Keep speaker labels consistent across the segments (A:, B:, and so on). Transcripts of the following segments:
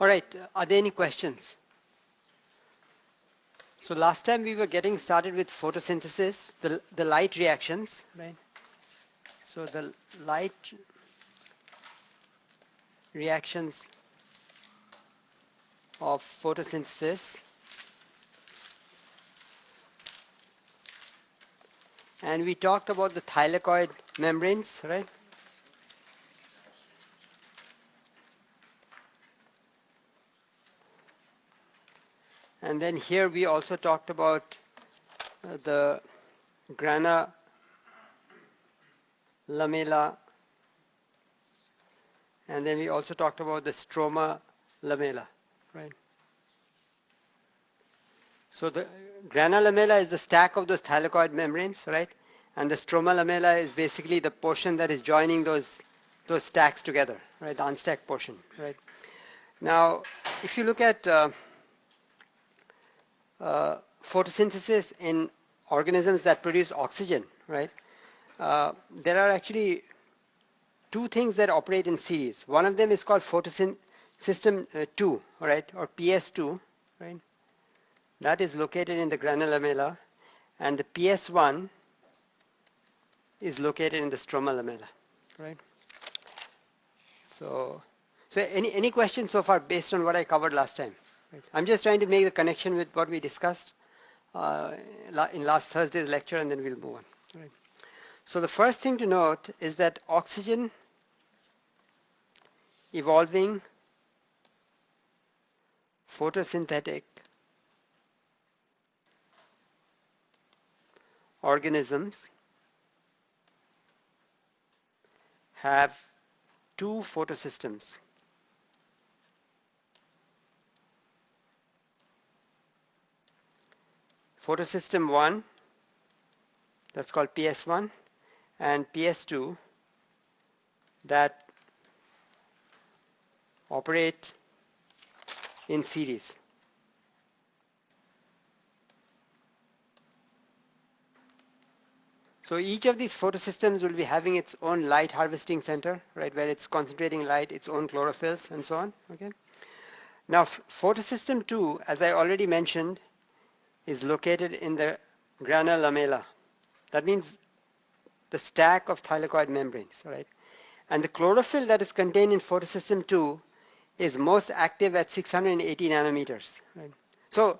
A: All right, are there any questions? So last time we were getting started with photosynthesis, the light reactions, right? So the light reactions of photosynthesis, and we talked about the thylakoid membranes, right? And then here we also talked about the grana lamella, and then we also talked about the stroma lamella, right? So the grana lamella is the stack of those thylakoid membranes, right? And the stroma lamella is basically the portion that is joining those stacks together, right? The unstacked portion, right? Now, if you look at photosynthesis in organisms that produce oxygen, right? There are actually two things that operate in series. One of them is called photosystem 2, right, or PS2, right? That is located in the grana lamella, and the PS1 is located in the stroma lamella, right? So any questions so far based on what I covered last time? Right. I'm just trying to make the connection with what we discussed in last Thursday's lecture, and then we'll move on. Right. So the first thing to note is that oxygen evolving photosynthetic organisms have two photosystems. Photosystem 1, that's called PS1, and PS2 that operate in series. So each of these photosystems will be having its own light harvesting center, right, where it's concentrating light, its own chlorophylls, and so on. Okay. Now, photosystem 2, as I already mentioned, is located in the grana lamella. That means the stack of thylakoid membranes, right? And the chlorophyll that is contained in photosystem 2 is most active at 680 nanometers, right? So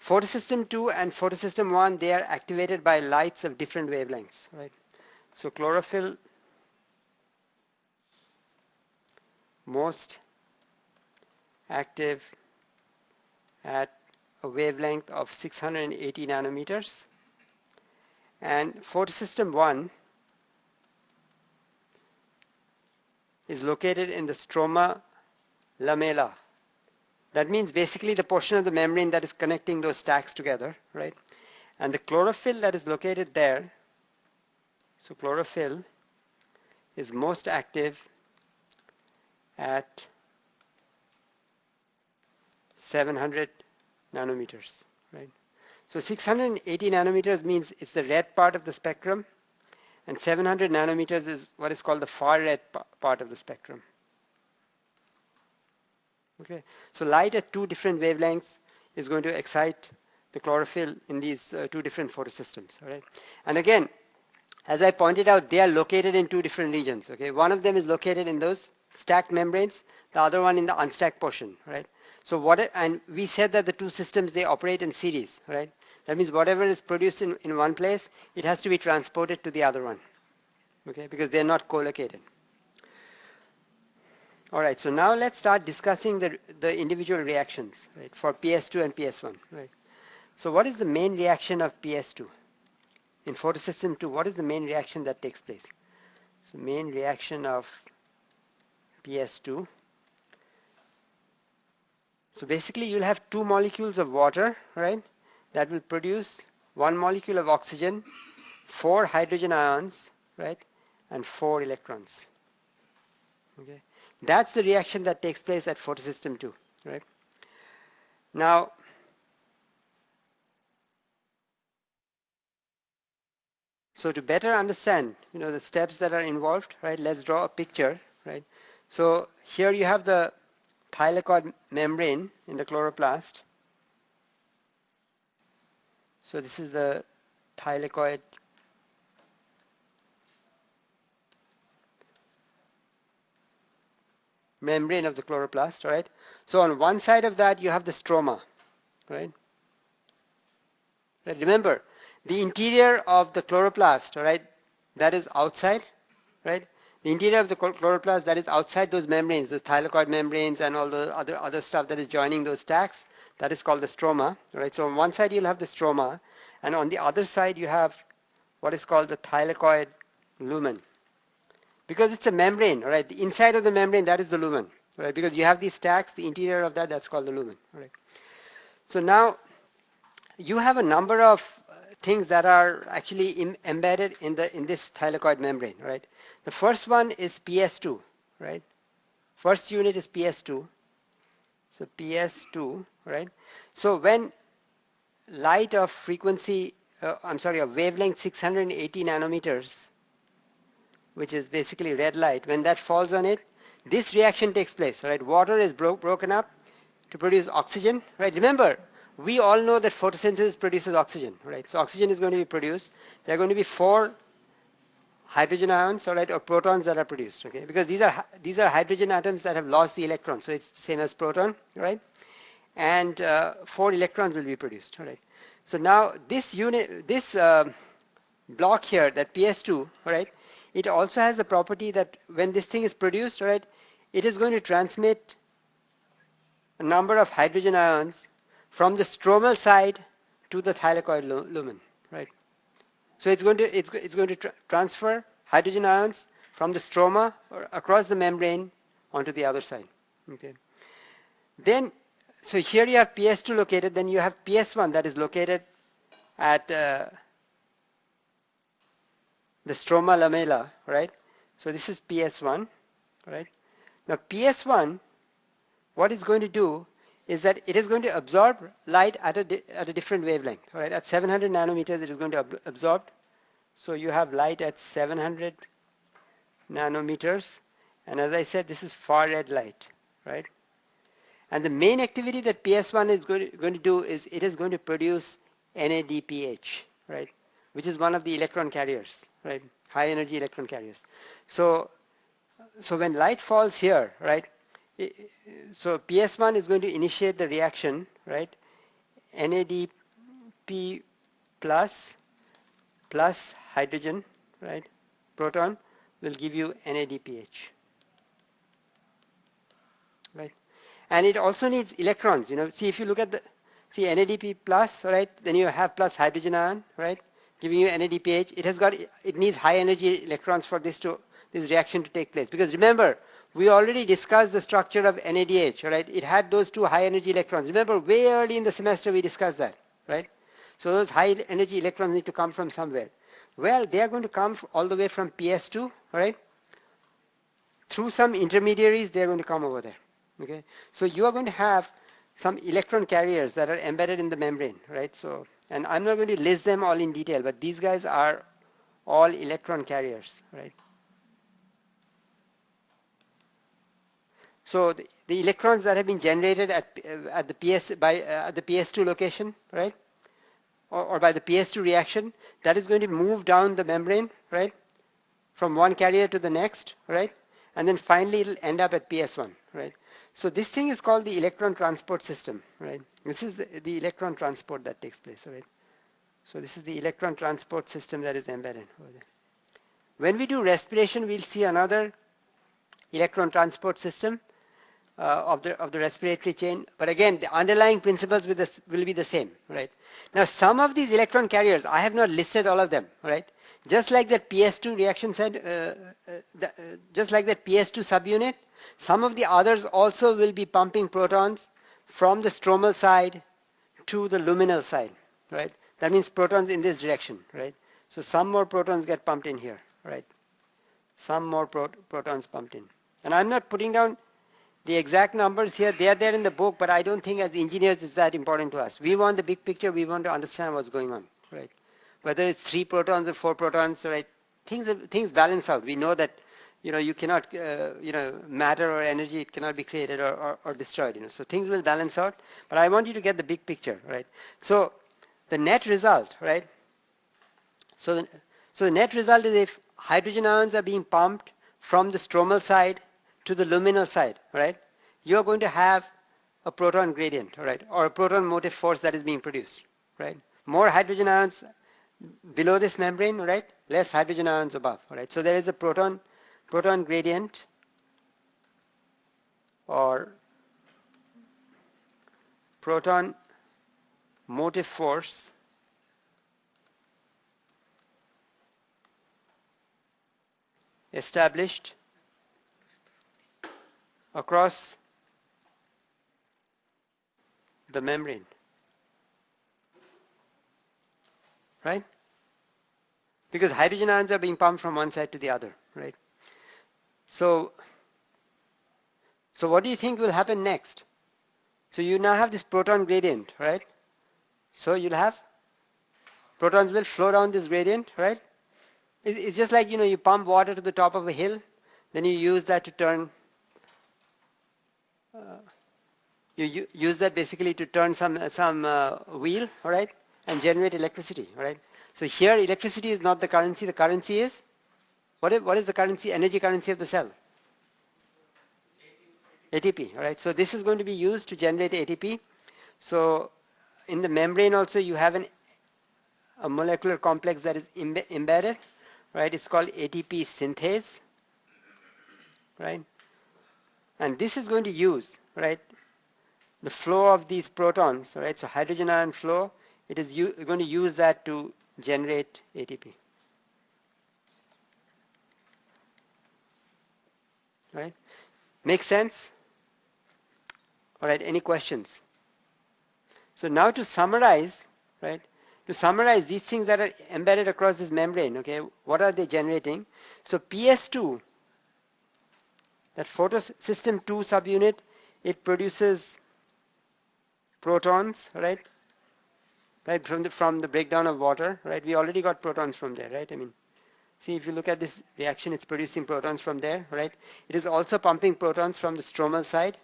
A: photosystem 2 and photosystem 1, they are activated by lights of different wavelengths, right? So chlorophyll most active at a wavelength of 680 nanometers, and photosystem 1 is located in the stroma lamella. That means basically the portion of the membrane that is connecting those stacks together, right? And the chlorophyll that is located there, so chlorophyll is most active at 700 nanometers, right? So 680 nanometers means it's the red part of the spectrum, and 700 nanometers is what is called the far red part of the spectrum. Okay, so light at two different wavelengths is going to excite the chlorophyll in these two different photosystems, all right? And again, as I pointed out, they are located in two different regions, okay? One of them is located in those stacked membranes, the other one in the unstacked portion, right? So and we said that the two systems, they operate in series, right? That means whatever is produced in one place, it has to be transported to the other one, okay? Because they're not co-located. All right, so now let's start discussing the individual reactions, right, for PS2 and PS1, right? So what is the main reaction of PS2? In photosystem 2, what is the main reaction that takes place? So main reaction of PS2. So basically you'll have two molecules of water, right, that will produce one molecule of oxygen, 4 hydrogen ions, right, and 4 electrons. Okay, that's the reaction that takes place at photosystem 2, right? Now, so to better understand, the steps that are involved, right, let's draw a picture, right? So here you have the thylakoid membrane in the chloroplast. So this is the thylakoid membrane of the chloroplast, all right? So on one side of that you have the stroma, right? Remember, the interior of the chloroplast, all right, that is outside, right? The interior of the chloroplast that is outside those membranes, those thylakoid membranes and all the other stuff that is joining those stacks, that is called the stroma, right? So on one side you'll have the stroma, and on the other side you have what is called the thylakoid lumen. Because it's a membrane, all right? The inside of the membrane, that is the lumen, right? Because you have these stacks, the interior of that, that's called the lumen, all right? So now you have a number of things that are actually embedded in this thylakoid membrane, right? The first one is PS2, right? First unit is PS2. So PS2, right? So when light of frequency, of wavelength 680 nanometers, which is basically red light, when that falls on it, this reaction takes place, right? Water is broken up to produce oxygen, right? Remember, we all know that photosynthesis produces oxygen, right? So oxygen is going to be produced. There are going to be 4 hydrogen ions, all right, or protons that are produced, okay? Because these are hydrogen atoms that have lost the electron, so it's the same as proton, right? And 4 electrons will be produced, all right? So now this block here, that PS2, all right, it also has the property that when this thing is produced, all right, it is going to transmit a number of hydrogen ions from the stromal side to the thylakoid lumen, right? So it's going to transfer hydrogen ions from the stroma or across the membrane onto the other side. Okay. Then, so here you have PS2 located. Then you have PS1 that is located at the stroma lamella, right? So this is PS1, right? Now PS1, what it's going to do is that it is going to absorb light at a different wavelength, right? At 700 nanometers, it is going to absorb. So you have light at 700 nanometers, and as I said, this is far red light, right? And the main activity that PS1 is going to do is it is going to produce NADPH, right? Which is one of the electron carriers, right? High energy electron carriers. So when light falls here, right? So PS1 is going to initiate the reaction, right? NADP plus hydrogen, right? Proton will give you NADPH, right? And it also needs electrons. See, if you look at NADP plus, right? Then you have plus hydrogen ion, right? Giving you NADPH. It needs high energy electrons for this reaction to take place. Because remember, we already discussed the structure of NADH, right? It had those 2 high energy electrons. Remember, way early in the semester we discussed that, right? So those high energy electrons need to come from somewhere. Well, they are going to come all the way from PS2, right? Through some intermediaries, they are going to come over there. Okay, so you are going to have some electron carriers that are embedded in the membrane, right? So, and I'm not going to list them all in detail, but these guys are all electron carriers, right? So the electrons that have been generated at the PS2 location, right, or by the PS2 reaction, that is going to move down the membrane, right, from one carrier to the next, right, and then finally it will end up at PS1, right. So this thing is called the electron transport system, right. This is the electron transport that takes place, right. So this is the electron transport system that is embedded over there. When we do respiration, we'll see another electron transport system of the respiratory chain. But again, the underlying principles will be the same, right? Now, some of these electron carriers, I have not listed all of them, right? Just like that PS2 reaction said, just like that PS2 subunit, some of the others also will be pumping protons from the stromal side to the luminal side, right? That means protons in this direction, right? So some more protons get pumped in here, right? Some more protons pumped in. And I'm not putting down the exact numbers here. They are there in the book, but I don't think as engineers it's that important to us. We want the big picture. We want to understand what's going on, right? Whether it's 3 protons or 4 protons, right? Things balance out. We know that, you cannot, matter or energy, it cannot be created or destroyed, so things will balance out. But I want you to get the big picture, right? So the net result, right? So the net result is if hydrogen ions are being pumped from the stromal side to the luminal side, right? You are going to have a proton gradient, right? Or a proton motive force that is being produced, right? More hydrogen ions below this membrane, right? Less hydrogen ions above, right? So there is a proton gradient or proton motive force established across the membrane, right? Because hydrogen ions are being pumped from one side to the other, right? So what do you think will happen next? So you now have this proton gradient, right? So you'll have protons will flow down this gradient, right? It's just like, you pump water to the top of a hill, then you use that to turn, you use that basically to turn some wheel, all right, and generate electricity, right? So here electricity is not the currency. The currency is, what is the currency, energy currency of the cell? ATP, all right? So this is going to be used to generate ATP. So in the membrane also you have a molecular complex that is embedded, right? It's called ATP synthase, right? And this is going to use, right, the flow of these protons, right? So hydrogen ion flow, it is going to use that to generate ATP, right? Makes sense? All right, any questions? So now to summarize, right? To summarize these things that are embedded across this membrane, okay, what are they generating? So PS2, that photosystem 2 subunit, it produces protons, right? Right, from the breakdown of water, right? We already got protons from there, right? I mean, see, if you look at this reaction, it's producing protons from there, right? It is also pumping protons from the stromal side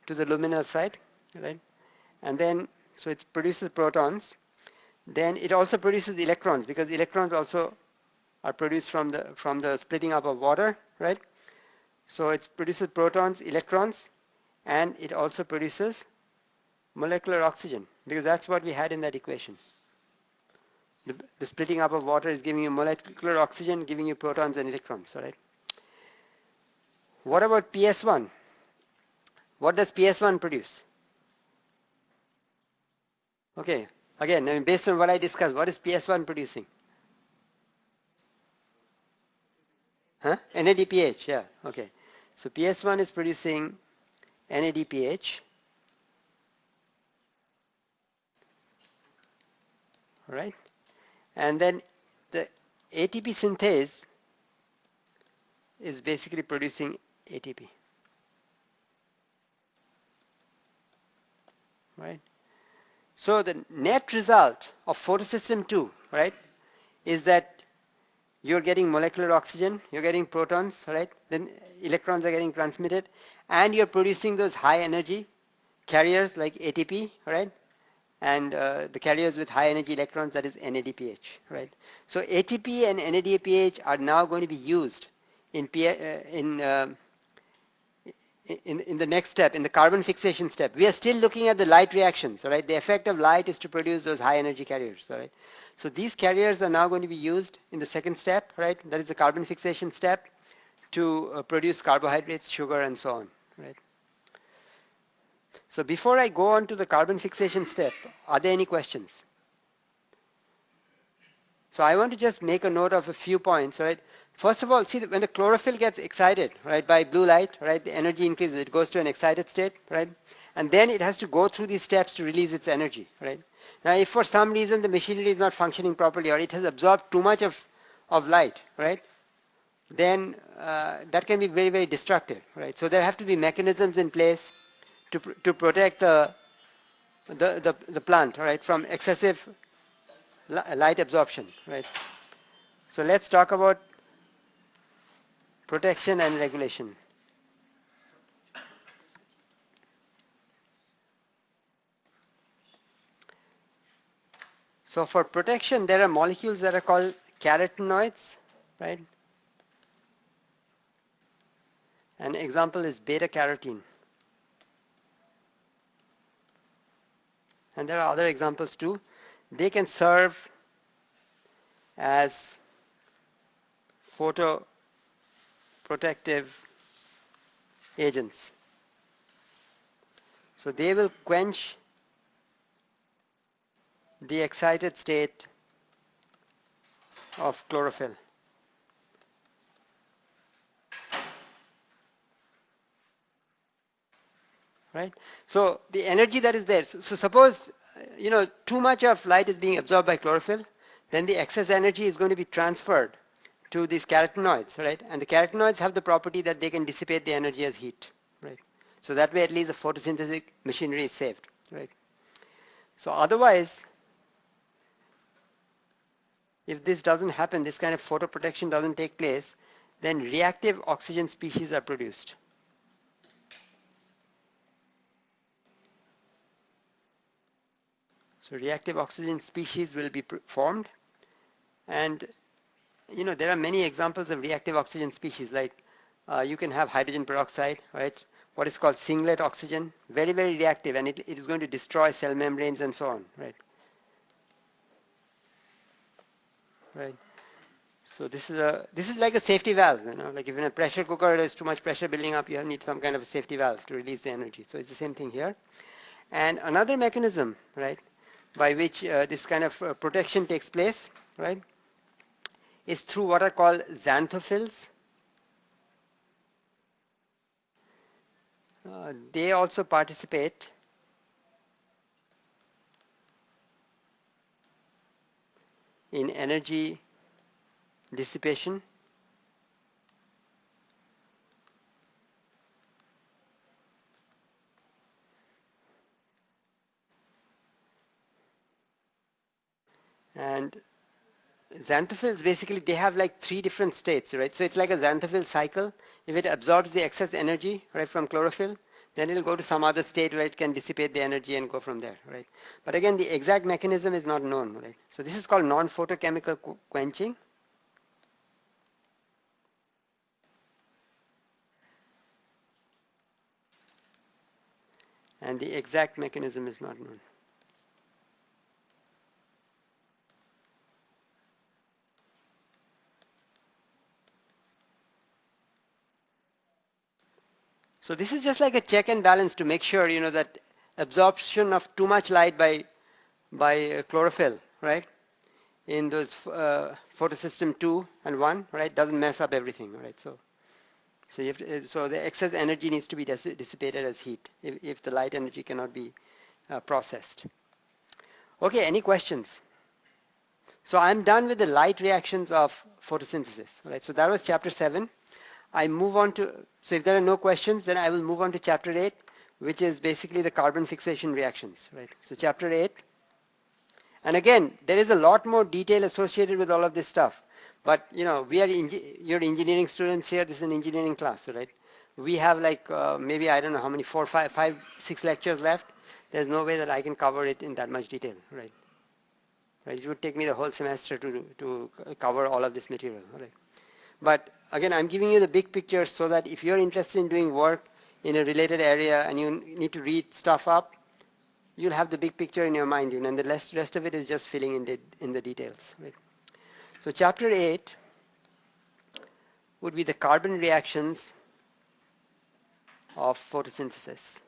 A: to the luminal side, right? And then, so it produces protons. Then it also produces electrons, because electrons also are produced from the splitting up of water, right? So it produces protons, electrons, and it also produces molecular oxygen, because that's what we had in that equation. The splitting up of water is giving you molecular oxygen, giving you protons and electrons, all right? What about PS1? What does PS1 produce? Okay, again, I mean, based on what I discussed, what is PS1 producing? Huh? NADPH, yeah, okay. So PS1 is producing NADPH, all right? And then the ATP synthase is basically producing ATP, right? So the net result of photosystem 2, right, is that you're getting molecular oxygen, you're getting protons, right? Then electrons are getting transmitted, and you're producing those high energy carriers like ATP, right? And the carriers with high energy electrons, that is NADPH, right? So ATP and NADPH are now going to be used in the next step, in the carbon fixation step. We are still looking at the light reactions, all right? The effect of light is to produce those high energy carriers, all right? So these carriers are now going to be used in the second step, right? That is the carbon fixation step, to produce carbohydrates, sugar, and so on, right? So before I go on to the carbon fixation step, are there any questions? So I want to just make a note of a few points, right? First of all, see, when the chlorophyll gets excited, right, by blue light, right, the energy increases. It goes to an excited state, right? And then it has to go through these steps to release its energy, right? Now, if for some reason the machinery is not functioning properly, or it has absorbed too much of light, right, then that can be very, very destructive, right? So there have to be mechanisms in place to protect the plant, right, from excessive light absorption, right? So let's talk about protection and regulation. So for protection, there are molecules that are called carotenoids, right? An example is beta carotene. And there are other examples too. They can serve as photoprotective agents. So they will quench the excited state of chlorophyll. Right? So the energy that is there, so suppose too much of light is being absorbed by chlorophyll, then the excess energy is going to be transferred to these carotenoids, right? And the carotenoids have the property that they can dissipate the energy as heat, right? So that way at least the photosynthetic machinery is saved, right? So otherwise, if this doesn't happen, this kind of photoprotection doesn't take place, then reactive oxygen species are produced. So reactive oxygen species will be formed, and there are many examples of reactive oxygen species, like you can have hydrogen peroxide, right? What is called singlet oxygen, very, very reactive, and it is going to destroy cell membranes and so on, right? Right. So this is like a safety valve, like if in a pressure cooker there's too much pressure building up, you need some kind of a safety valve to release the energy. So it's the same thing here. And another mechanism, right, by which this kind of protection takes place, right, is through what are called xanthophylls. They also participate in energy dissipation. And xanthophylls, basically they have like 3 different states, right? So it's like a xanthophyll cycle. If it absorbs the excess energy, right, from chlorophyll, then it'll go to some other state where it can dissipate the energy and go from there, right? But again, the exact mechanism is not known, right? So this is called non-photochemical quenching. And the exact mechanism is not known. So this is just like a check and balance to make sure, that absorption of too much light by chlorophyll, right, in those photosystem 2 and 1, right, doesn't mess up everything, right? So so the excess energy needs to be dissipated as heat if the light energy cannot be processed. Okay, any questions? So I'm done with the light reactions of photosynthesis, right? So that was chapter 7. I move on to, so if there are no questions, then I will move on to chapter 8, which is basically the carbon fixation reactions, right? So chapter 8. And again, there is a lot more detail associated with all of this stuff. But, we are, you're engineering students here. This is an engineering class, right? We have like, maybe, I don't know how many, 4, 5, 6 lectures left. There's no way that I can cover it in that much detail, right? Right? It would take me the whole semester to cover all of this material, right? But again, I'm giving you the big picture so that if you're interested in doing work in a related area and you need to read stuff up, you'll have the big picture in your mind, and the rest of it is just filling in the details. Right? So chapter 8 would be the carbon reactions of photosynthesis.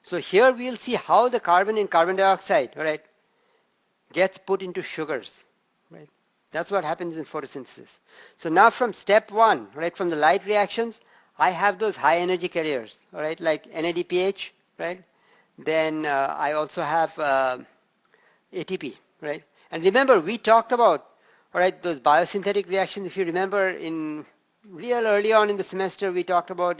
A: So here we'll see how the carbon in carbon dioxide, right, gets put into sugars, right? That's what happens in photosynthesis. So now from step 1, right, from the light reactions, I have those high energy carriers, all right, like NADPH, right? Then I also have ATP, right? And remember, we talked about, all right, those biosynthetic reactions. If you remember, in real early on in the semester, we talked about,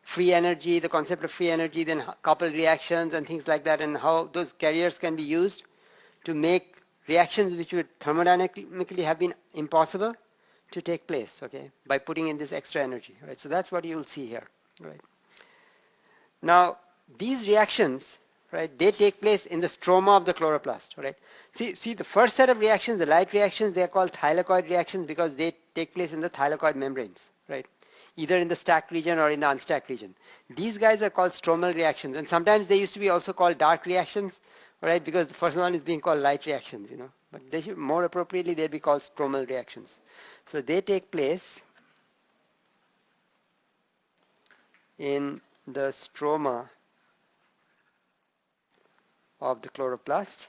A: free energy, the concept of free energy, then coupled reactions and things like that, and how those carriers can be used to make reactions which would thermodynamically have been impossible to take place, okay, by putting in this extra energy, right? So that's what you'll see here, right? Now, these reactions, right, they take place in the stroma of the chloroplast, right? See the first set of reactions, the light reactions, they are called thylakoid reactions because they take place in the thylakoid membranes, right? Either in the stacked region or in the unstacked region. These guys are called stromal reactions, and sometimes they used to be also called dark reactions, right? Because the first one is being called light reactions, you know. But they should, more appropriately, they'd be called stromal reactions. So they take place in the stroma of the chloroplast.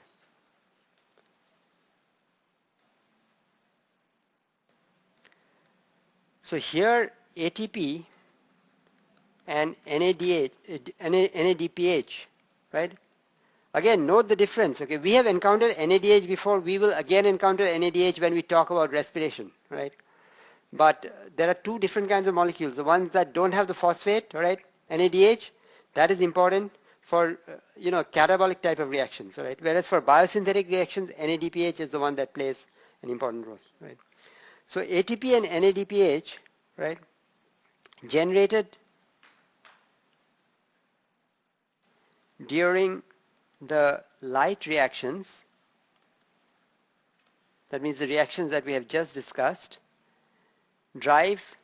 A: So here ATP and NADPH, right? Again, note the difference. Okay, we have encountered NADH before. We will again encounter NADH when we talk about respiration, right? But there are two different kinds of molecules. The ones that don't have the phosphate, right? NADH, that is important for catabolic type of reactions, right? Whereas for biosynthetic reactions, NADPH is the one that plays an important role, right? So ATP and NADPH, right, generated during the light reactions, that means the reactions that we have just discussed, drive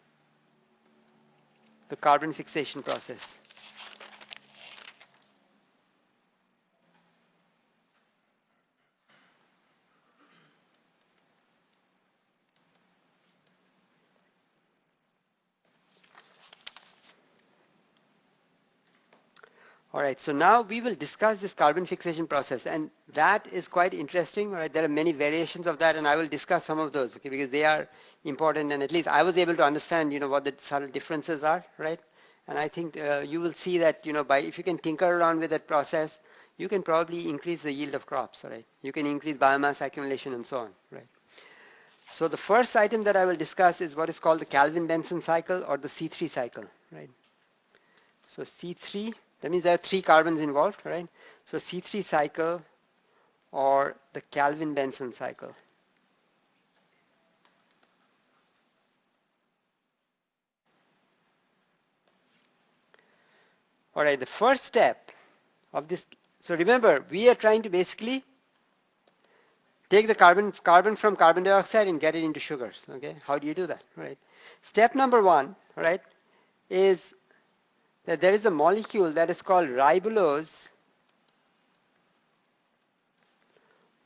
A: the carbon fixation process. All right, so now we will discuss this carbon fixation process, and that is quite interesting. All right, there are many variations of that, and I will discuss some of those, okay, because they are important, and at least I was able to understand, what the subtle differences are, right? And I think you will see that, if you can tinker around with that process, you can probably increase the yield of crops, all right? You can increase biomass accumulation and so on, right? So the first item that I will discuss is what is called the Calvin-Benson cycle or the C3 cycle, right? So C3, that means there are 3 carbons involved, right? So C3 cycle or the Calvin-Benson cycle. All right, the first step of this, so remember, we are trying to basically take the carbon from carbon dioxide and get it into sugars, okay? How do you do that, right? Step number 1, right, is that there is a molecule that is called ribulose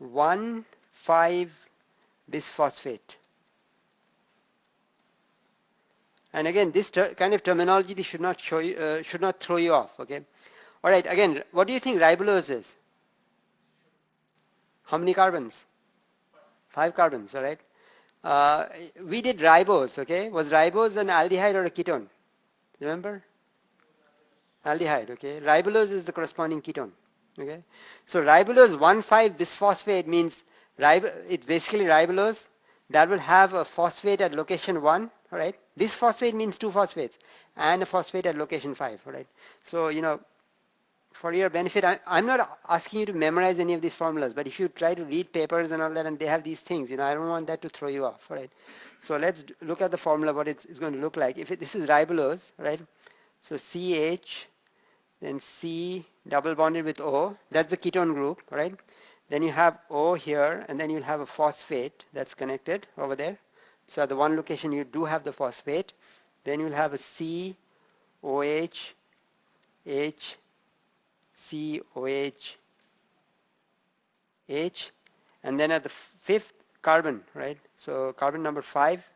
A: 1,5-bisphosphate. And again, this kind of terminology should not throw you off, okay? All right, again, what do you think ribulose is? How many carbons? 5 carbons, all right? We did ribose, okay? Was ribose an aldehyde or a ketone? Remember? Aldehyde, okay? Ribulose is the corresponding ketone, okay? So ribulose 1,5-bisphosphate means it's basically ribulose that will have a phosphate at location 1, all right? Bisphosphate means 2 phosphates and a phosphate at location 5, all right? So, for your benefit, I'm not asking you to memorize any of these formulas, but if you try to read papers and all that and they have these things, I don't want that to throw you off, all right? So let's look at the formula, what it's going to look like. If this is ribulose, right? So CH, then C double bonded with O, that's the ketone group, right? Then you have O here, and then you'll have a phosphate that's connected over there. So at the one location you do have the phosphate. Then you'll have a C, OH, H, C, OH, H, and then at the 5th carbon, right? So carbon number 5,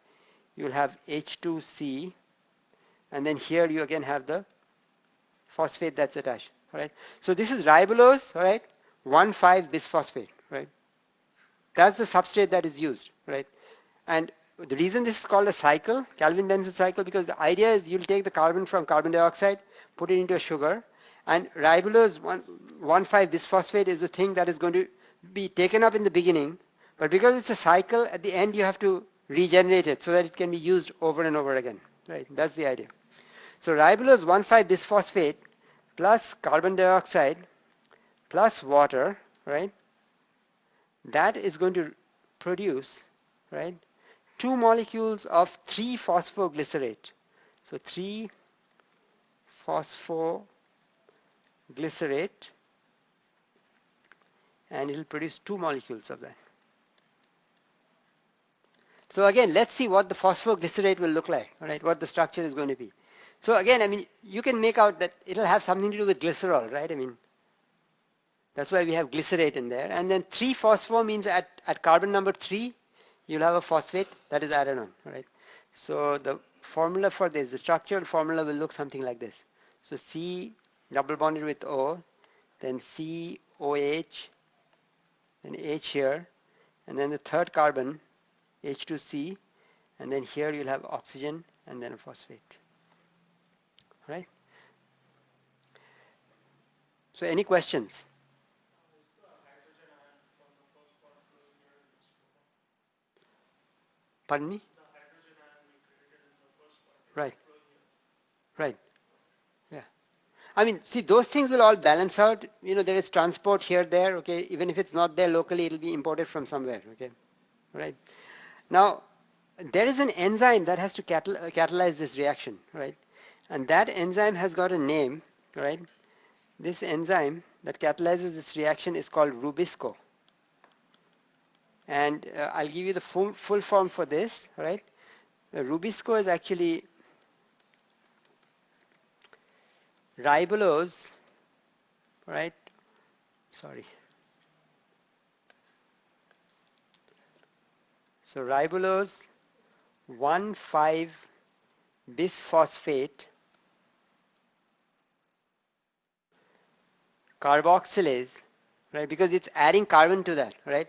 A: you'll have H2C, and then here you again have the phosphate that's attached, all right? So this is ribulose, all right? 1,5-bisphosphate, right? That's the substrate that is used, right? And the reason this is called a cycle, Calvin-Benson cycle, because the idea is you'll take the carbon from carbon dioxide, put it into a sugar, and ribulose 1,5-bisphosphate is the thing that is going to be taken up in the beginning, but because it's a cycle, at the end you have to regenerate it so that it can be used over and over again, right? That's the idea. So ribulose 1,5-bisphosphate plus carbon dioxide plus water, right? that is going to produce, right, two molecules of 3-phosphoglycerate. So 3-phosphoglycerate, and it will produce two molecules of that. So again, let's see what the phosphoglycerate will look like, all right, what the structure is going to be. So again, I mean, you can make out that it'll have something to do with glycerol, right? I mean, that's why we have glycerate in there. And then 3-phospho means at carbon number 3, you'll have a phosphate that is added on, right? So the formula for this, the structural formula will look something like this. So C double bonded with O, then COH, then H here, and then the third carbon, H2C, and then here you'll have oxygen and then a phosphate, right? So any questions? Pardon me? Right, right, yeah. I mean, see, those things will all balance out. You know, there is transport here, there, okay? Even if it's not there locally, it'll be imported from somewhere, okay? Right? Now, there is an enzyme that has to catalyze this reaction, right? And that enzyme has got a name, right? This enzyme that catalyzes this reaction is called Rubisco. And I'll give you the full form for this, right? Rubisco is actually ribulose, right? Sorry. So ribulose 1,5-bisphosphate carboxylase, right? Because it's adding carbon to that, right?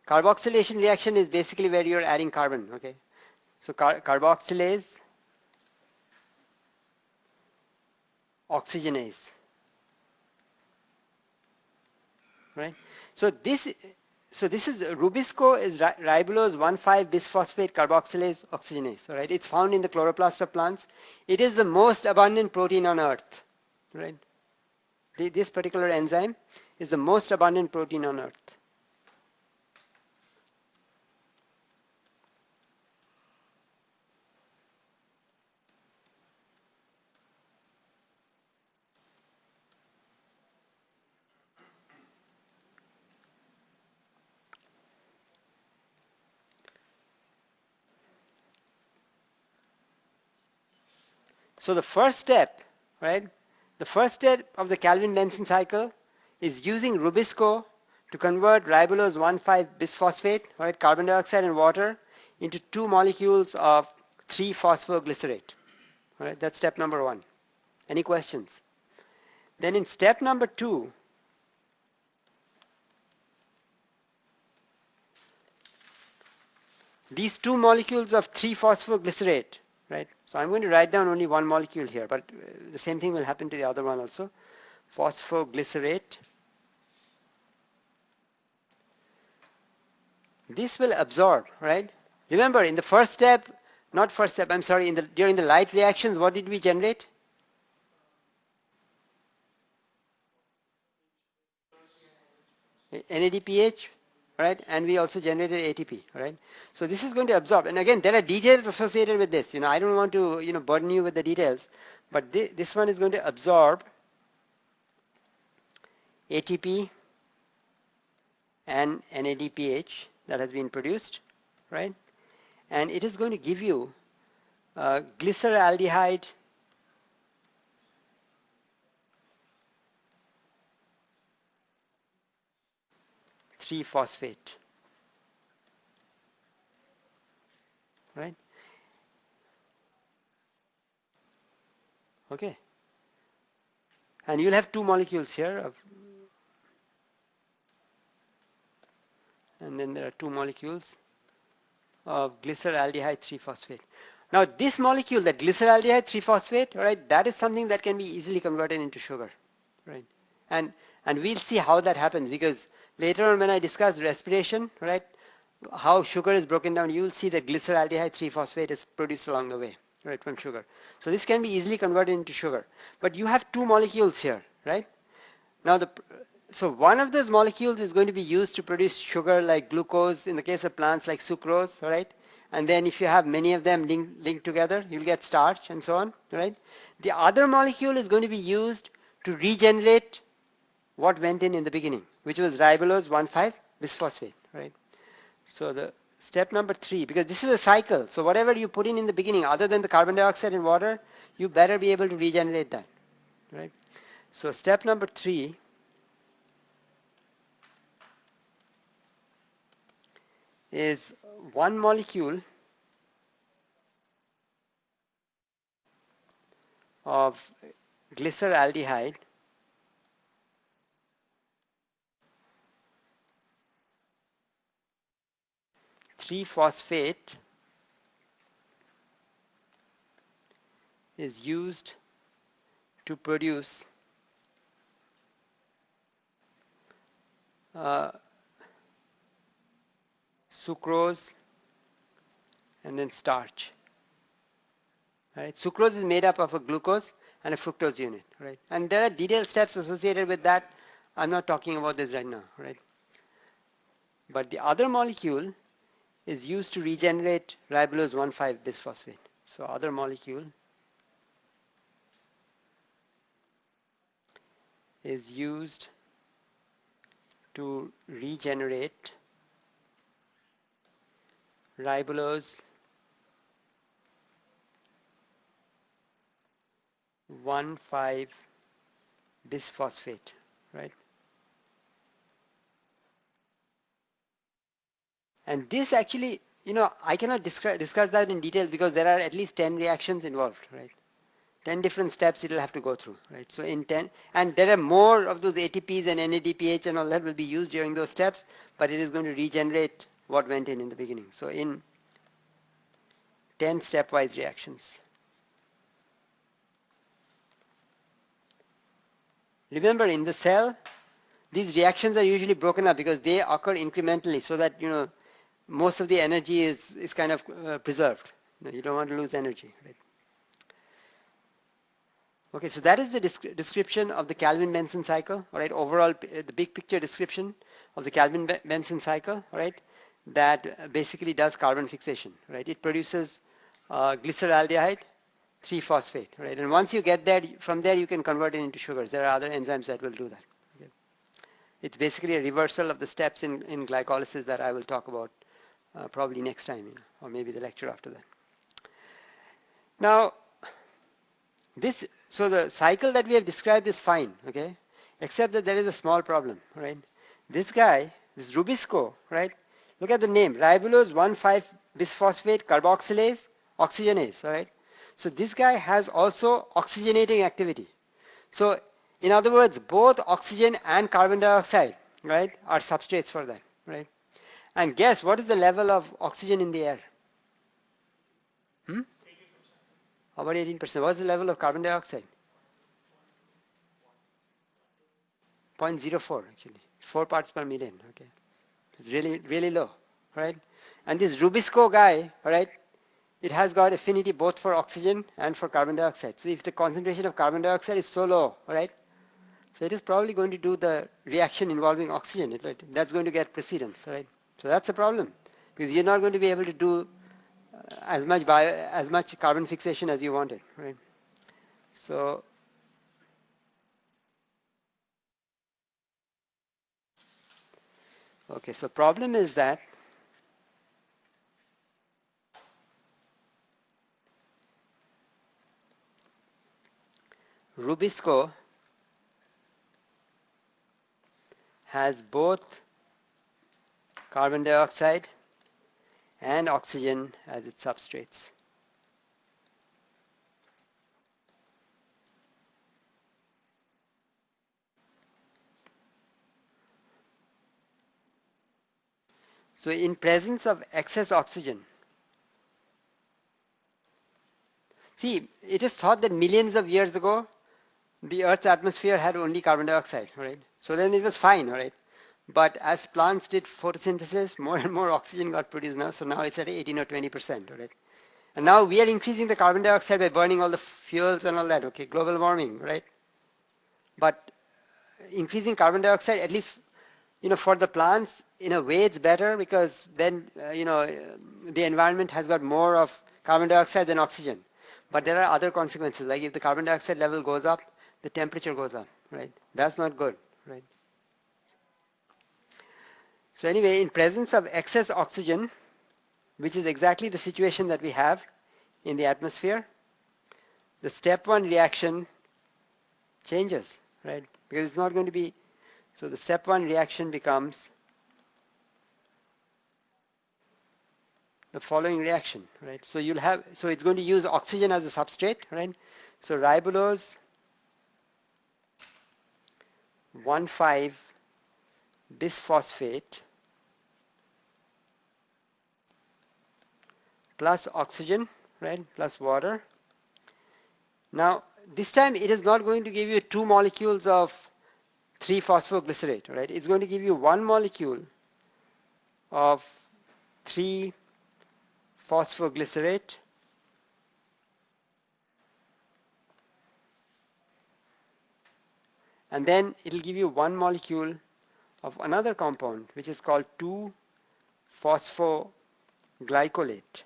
A: Carboxylation reaction is basically where you're adding carbon, okay? So carboxylase oxygenase, right? So this is Rubisco is ribulose 1,5-bisphosphate carboxylase oxygenase, all right? It's found in the chloroplast of plants. It is the most abundant protein on earth, right? This particular enzyme is the most abundant protein on earth. So the first step, right? The first step of the Calvin-Benson cycle is using Rubisco to convert ribulose 1,5-bisphosphate, right, carbon dioxide and water, into two molecules of 3-phosphoglycerate. All right, that's step number 1. Any questions? Then in step number 2, these two molecules of 3-phosphoglycerate, right? So I'm going to write down only one molecule here, but the same thing will happen to the other one also. Phosphoglycerate. This will absorb, right? Remember, in the first step, not first step, I'm sorry, during the light reactions, what did we generate? NADPH, right? And we also generated ATP, right? So this is going to absorb. And again, there are details associated with this. You know, I don't want to, you know, burden you with the details, but this one is going to absorb ATP and NADPH that has been produced, right? And it is going to give you glyceraldehyde 3-phosphate, right? Okay. And you'll have two molecules here and then there are two molecules of glyceraldehyde 3-phosphate. Now this molecule, that glyceraldehyde 3-phosphate, right, that is something that can be easily converted into sugar, right? And we'll see how that happens, because later on when I discuss respiration, right, how sugar is broken down, you'll see that glyceraldehyde 3-phosphate is produced along the way, right, from sugar. So this can be easily converted into sugar. But you have two molecules here, right? Now So one of those molecules is going to be used to produce sugar like glucose, in the case of plants like sucrose, right? And then if you have many of them linked together, you'll get starch and so on, right? The other molecule is going to be used to regenerate what went in the beginning, which was ribulose 1,5 bisphosphate, right? So the step number 3, because this is a cycle, so whatever you put in the beginning, other than the carbon dioxide and water, you better be able to regenerate that, right? So step number 3 is one molecule of glyceraldehyde three phosphate is used to produce uh, sucrose and then starch. Right? Sucrose is made up of a glucose and a fructose unit, right? And there are detailed steps associated with that. I'm not talking about this right now, right? But the other molecule is used to regenerate ribulose 1,5 bisphosphate. So other molecule is used to regenerate ribulose 1,5 bisphosphate, right? And this actually, I cannot discuss that in detail because there are at least 10 reactions involved, right? 10 different steps it'll have to go through, right? So in 10, and there are more of those ATPs and NADPH and all that will be used during those steps, but it is going to regenerate what went in the beginning. So in 10 stepwise reactions. Remember, in the cell, these reactions are usually broken up because they occur incrementally so that, most of the energy is kind of preserved. You don't want to lose energy, right? Okay, so that is the description of the Kelvin-Benson cycle, all right? Overall, the big picture description of the Kelvin-Benson cycle, all right? That basically does carbon fixation, right? It produces glyceraldehyde, 3-phosphate, right? And once you get there, from there you can convert it into sugars. There are other enzymes that will do that. Okay? It's basically a reversal of the steps in glycolysis that I will talk about probably next time, or maybe the lecture after that. Now, so the cycle that we have described is fine, okay? Except that there is a small problem, right? This guy, this Rubisco, right? Look at the name, ribulose 1,5 bisphosphate carboxylase oxygenase, right? So this guy has also oxygenating activity. So in other words, both oxygen and carbon dioxide, right, are substrates for that, right? And guess what is the level of oxygen in the air? About 18%. What's the level of carbon dioxide? 0.04 actually, 4 parts per million, okay. It's really, really low, right? And this Rubisco guy, right, it has got affinity both for oxygen and for carbon dioxide. So if the concentration of carbon dioxide is so low, right, so it is probably going to do the reaction involving oxygen, right? That's going to get precedence, right? So that's a problem because you're not going to be able to do as much carbon fixation as you wanted, right? So okay, so problem is that Rubisco has both carbon dioxide and oxygen as its substrates. So in presence of excess oxygen, see, it is thought that millions of years ago, the Earth's atmosphere had only carbon dioxide, right? So then it was fine, right? But as plants did photosynthesis, more and more oxygen got produced now, so now it's at 18 or 20%, right? And now we are increasing the carbon dioxide by burning all the fuels and all that, okay, global warming, right? But increasing carbon dioxide, at least for the plants, in a way it's better because then the environment has got more of carbon dioxide than oxygen. But there are other consequences, like if the carbon dioxide level goes up, the temperature goes up, right? That's not good, right? So anyway, in presence of excess oxygen, which is exactly the situation that we have in the atmosphere, the step 1 reaction changes, right? Because it's not going to be, so the step 1 reaction becomes the following reaction, right? So you'll have, so it's going to use oxygen as a substrate, right? So ribulose 1,5-bisphosphate plus oxygen, right? Plus water. Now, this time it is not going to give you 2 molecules of 3-phosphoglycerate, right? It's going to give you 1 molecule of 3-phosphoglycerate and then it will give you 1 molecule of another compound which is called 2-phosphoglycolate,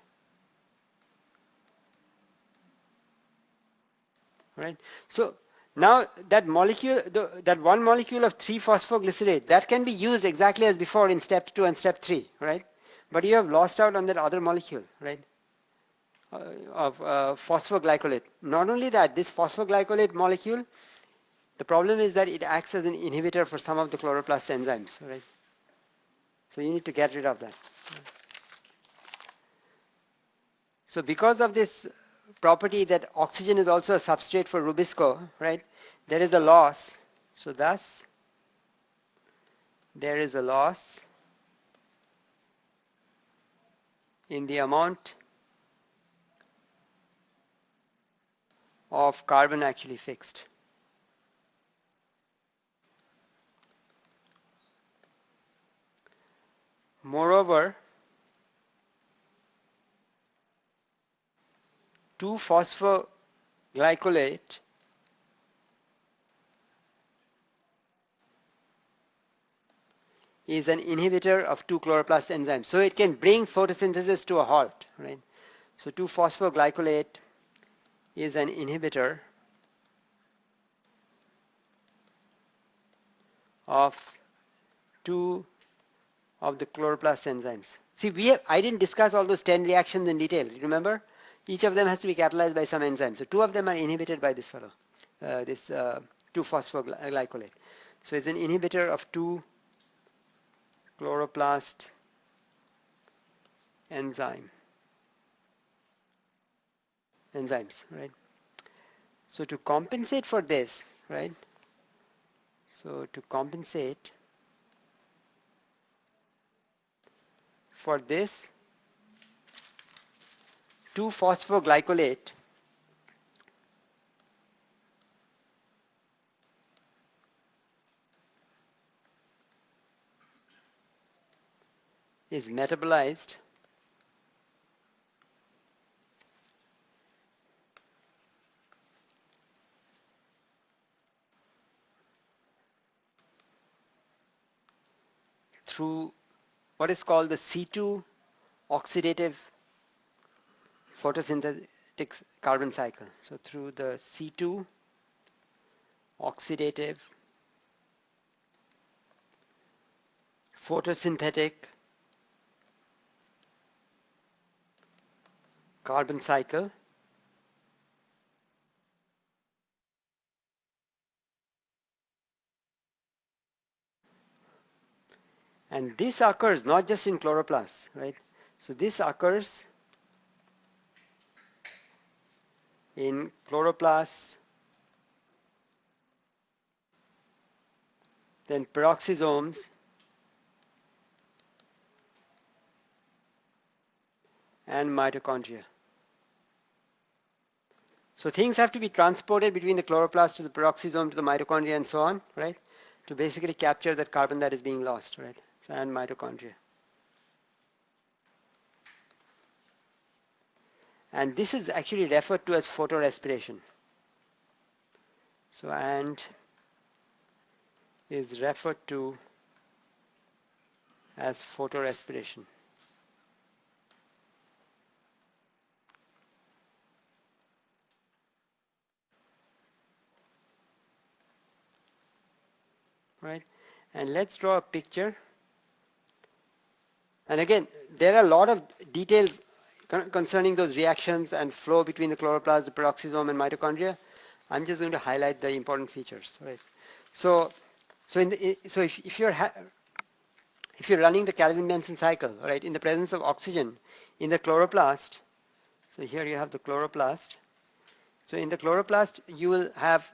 A: right? So now that molecule, that 1 molecule of 3-phosphoglycerate, that can be used exactly as before in step 2 and step 3, right? But you have lost out on that other molecule, right? Of phosphoglycolate. Not only that, this phosphoglycolate molecule, the problem is that it acts as an inhibitor for some of the chloroplast enzymes, right? So you need to get rid of that. So because of this property that oxygen is also a substrate for Rubisco, right? There is a loss. So thus, there is a loss in the amount of carbon actually fixed. Moreover, 2-phosphoglycolate is an inhibitor of 2-chloroplast enzymes. So it can bring photosynthesis to a halt, right? So 2-phosphoglycolate is an inhibitor of 2 of the chloroplast enzymes. See, I didn't discuss all those 10 reactions in detail. You remember? Each of them has to be catalyzed by some enzyme. So 2 of them are inhibited by this fellow, this 2-phosphoglycolate. So it's an inhibitor of 2 chloroplast enzymes, right? So to compensate for this, right? So to compensate for this, 2-phosphoglycolate is metabolized through what is called the C2 oxidative photosynthetic carbon cycle. So through the C2 oxidative photosynthetic carbon cycle, and this occurs not just in chloroplasts, right? So this occurs in chloroplasts, then peroxisomes, and mitochondria. So things have to be transported between the chloroplast to the peroxisome to the mitochondria and so on, right? To basically capture that carbon that is being lost, right? So, and mitochondria. And this is actually referred to as photorespiration. So, and is referred to as photorespiration. Right? And let's draw a picture. And again, there are a lot of details concerning those reactions and flow between the chloroplast, the peroxisome, and mitochondria. I'm just going to highlight the important features. Right? So, if you're running the Calvin-Benson cycle, right, in the presence of oxygen in the chloroplast, so here you have the chloroplast. So in the chloroplast, you will have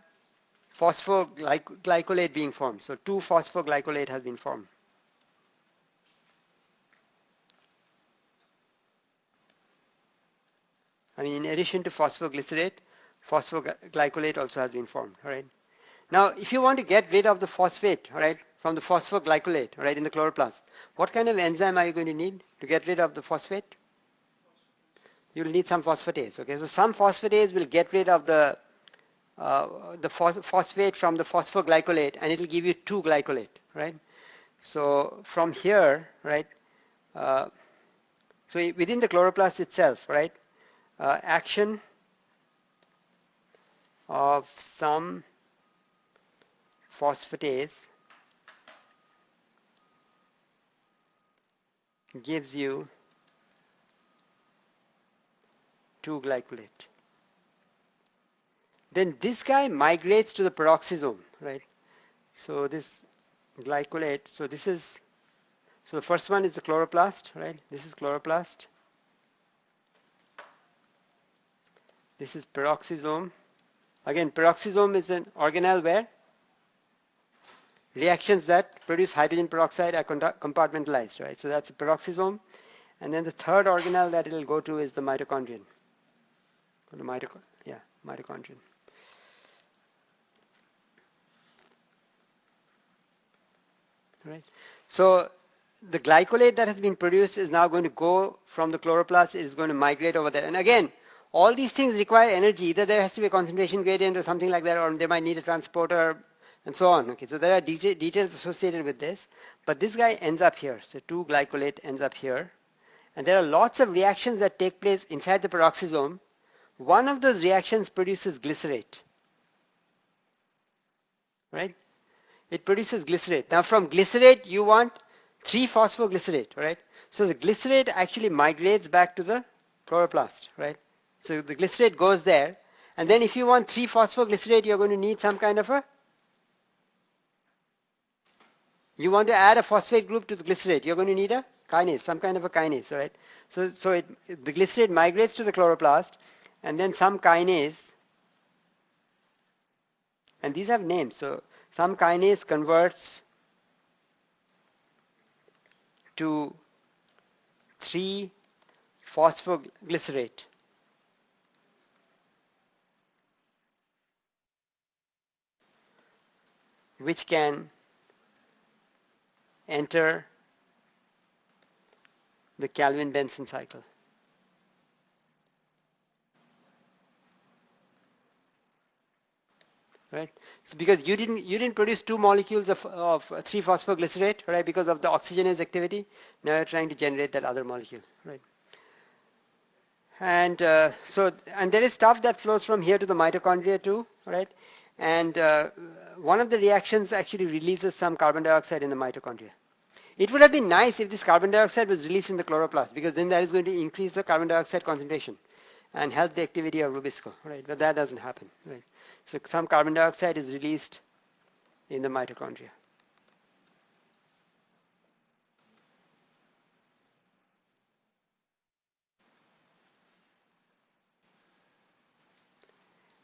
A: phosphoglycolate being formed. So 2-phosphoglycolate has been formed. I mean, in addition to phosphoglycerate, phosphoglycolate also has been formed. All right. Now, if you want to get rid of the phosphate, all right, from the phosphoglycolate, all right, in the chloroplast, what kind of enzyme are you going to need to get rid of the phosphate? You'll need some phosphatase. Okay, so some phosphatase will get rid of the phosphate from the phosphoglycolate, and it will give you 2-glycolate, right? So from here, right, so within the chloroplast itself, right, action of some phosphatase gives you 2-glycolate. Then this guy migrates to the peroxisome, right? So this glycolate, so the first one is the chloroplast, right? This is chloroplast. This is peroxisome. Again, peroxisome is an organelle where reactions that produce hydrogen peroxide are compartmentalized, right? So that's a peroxisome. And then the third organelle that it will go to is the mitochondrion. Or the mitochondrion. Right? So the glycolate that has been produced is now going to go from the chloroplast, it is going to migrate over there. And again, all these things require energy. Either there has to be a concentration gradient or something like that, or they might need a transporter and so on. Okay, so there are details associated with this. But this guy ends up here. So 2-glycolate ends up here. And there are lots of reactions that take place inside the peroxisome. One of those reactions produces glycerate. Right? It produces glycerate. Now from glycerate you want 3-phosphoglycerate, right? So the glycerate actually migrates back to the chloroplast, right? So the glycerate goes there, and then if you want 3-phosphoglycerate, you're going to need some kind of you want to add a phosphate group to the glycerate, you're going to need a kinase, some kind of a kinase, right? So the glycerate migrates to the chloroplast, and then some kinase, and these have names, so some kinase converts to 3-phosphoglycerate, which can enter the Calvin-Benson cycle. Right? So because you didn't produce 2 molecules of 3-phosphoglycerate, right? Because of the oxygenase activity, now you're trying to generate that other molecule, right? And and there is stuff that flows from here to the mitochondria too, right? And one of the reactions actually releases some carbon dioxide in the mitochondria. It would have been nice if this carbon dioxide was released in the chloroplast, because then that is going to increase the carbon dioxide concentration and help the activity of Rubisco, right? But that doesn't happen, right? So some carbon dioxide is released in the mitochondria.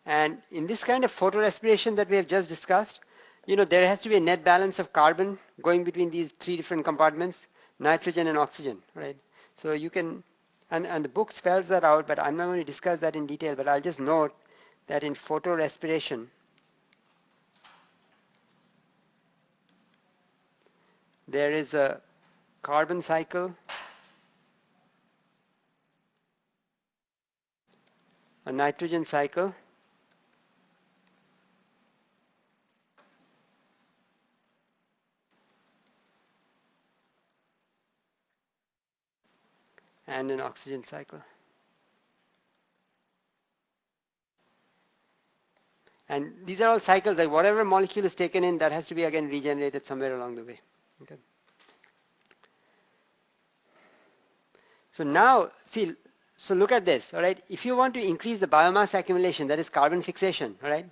A: And in this kind of photorespiration that we have just discussed, there has to be a net balance of carbon going between these 3 different compartments, nitrogen and oxygen, right? So you can, and the book spells that out, but I'm not going to discuss that in detail, but I'll just note that in photorespiration, there is a carbon cycle, a nitrogen cycle, and an oxygen cycle. And these are all cycles, like whatever molecule is taken in, that has to be again regenerated somewhere along the way. Okay. So now, see, so look at this, all right? If you want to increase the biomass accumulation, that is carbon fixation, all right?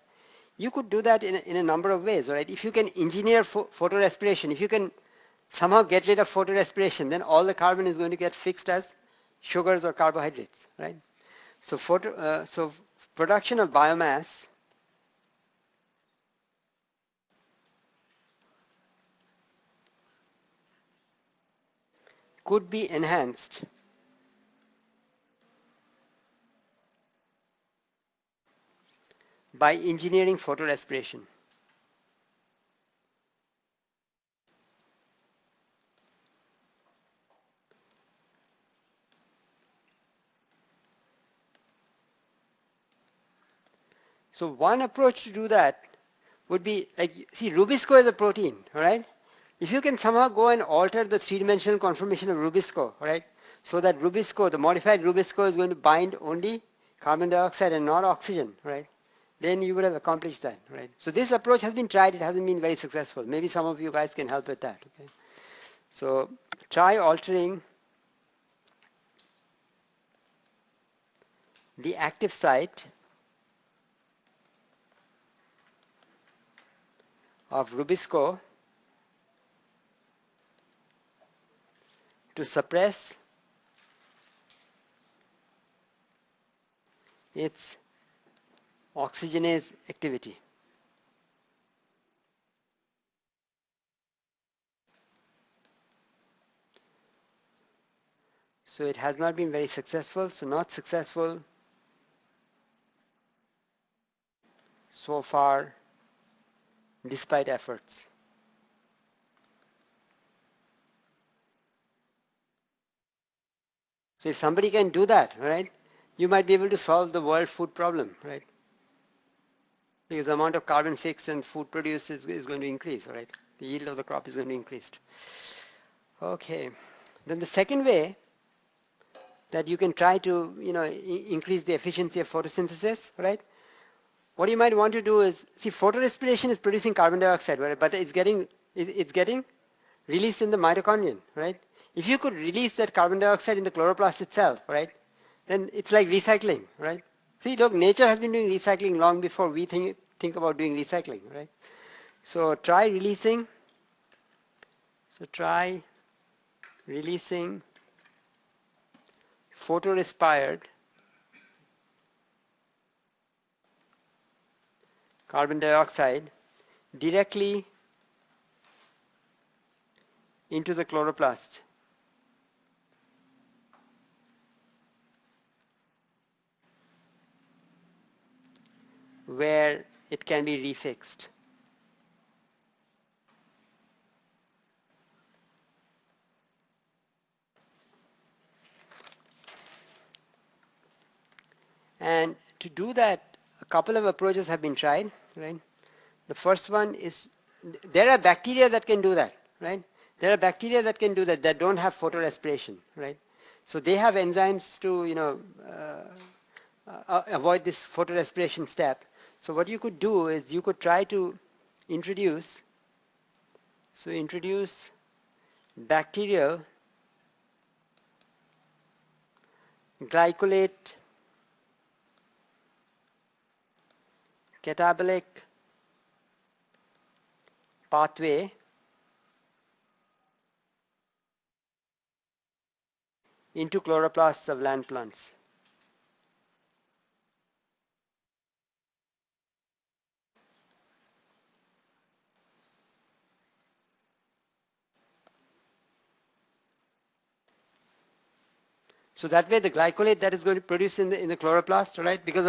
A: You could do that in a number of ways, all right? If you can engineer photorespiration, if you can somehow get rid of photorespiration, then all the carbon is going to get fixed as sugars or carbohydrates, right? So, so production of biomass could be enhanced by engineering photorespiration. So one approach to do that would be like, see, Rubisco is a protein, all right? If you can somehow go and alter the three-dimensional conformation of Rubisco, all right, so that Rubisco, the modified Rubisco, is going to bind only carbon dioxide and not oxygen, right? Then you would have accomplished that, right? So this approach has been tried. It hasn't been very successful. Maybe some of you guys can help with that. Okay? So try altering the active site of Rubisco to suppress its oxygenase activity. So it has not been very successful. So not successful so far despite efforts. So if somebody can do that, right, you might be able to solve the world food problem, right? Because the amount of carbon fixed and food produced is going to increase, right? The yield of the crop is going to increase. Okay. Then the second way that you can try to, increase the efficiency of photosynthesis, right? What you might want to do is, see, photorespiration is producing carbon dioxide, right? But it's getting released in the mitochondrion, right? If you could release that carbon dioxide in the chloroplast itself, right, then it's like recycling, right? See, look, nature has been doing recycling long before we think about doing recycling, right? So try releasing photorespired carbon dioxide directly into the chloroplast. Where it can be refixed. And to do that, a couple of approaches have been tried, right? The first one is, there are bacteria that can do that, right? There are bacteria that can do that, that don't have photorespiration, right? So they have enzymes to, avoid this photorespiration step. So what you could do is you could try to introduce bacterial glycolate catabolic pathway into chloroplasts of land plants. So that way the glycolate that is going to produce in the chloroplast, right, because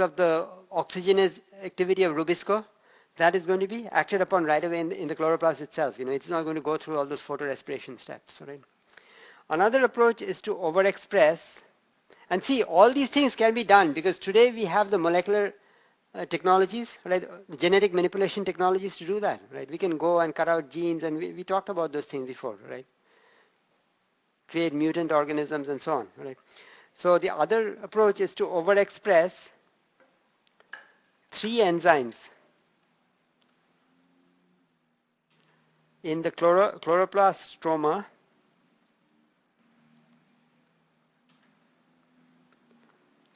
A: of the oxygenase activity of Rubisco, that is going to be acted upon right away in the chloroplast itself. It's not going to go through all those photorespiration steps, right? Another approach is to overexpress, and see, all these things can be done because today we have the molecular technologies, right? Genetic manipulation technologies to do that, right? We can go and cut out genes, and we talked about those things before, right? create mutant organisms and so on, right? So the other approach is to overexpress 3 enzymes in the chloroplast stroma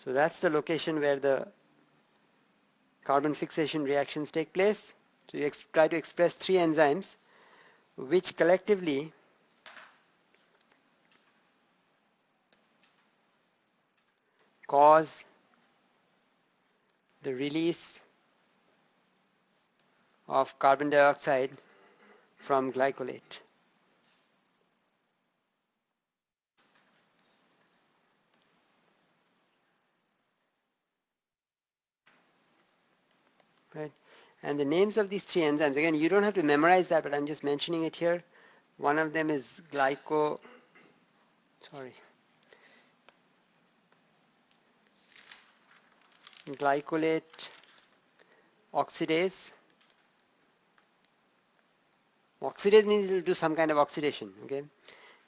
A: So that's the location where the carbon fixation reactions take place. So you try to express 3 enzymes which collectively cause the release of carbon dioxide from glycolate. Right? And the names of these 3 enzymes, again, you don't have to memorize that, but I'm just mentioning it here. One of them is glycolate oxidase. Oxidase means it will do some kind of oxidation, okay?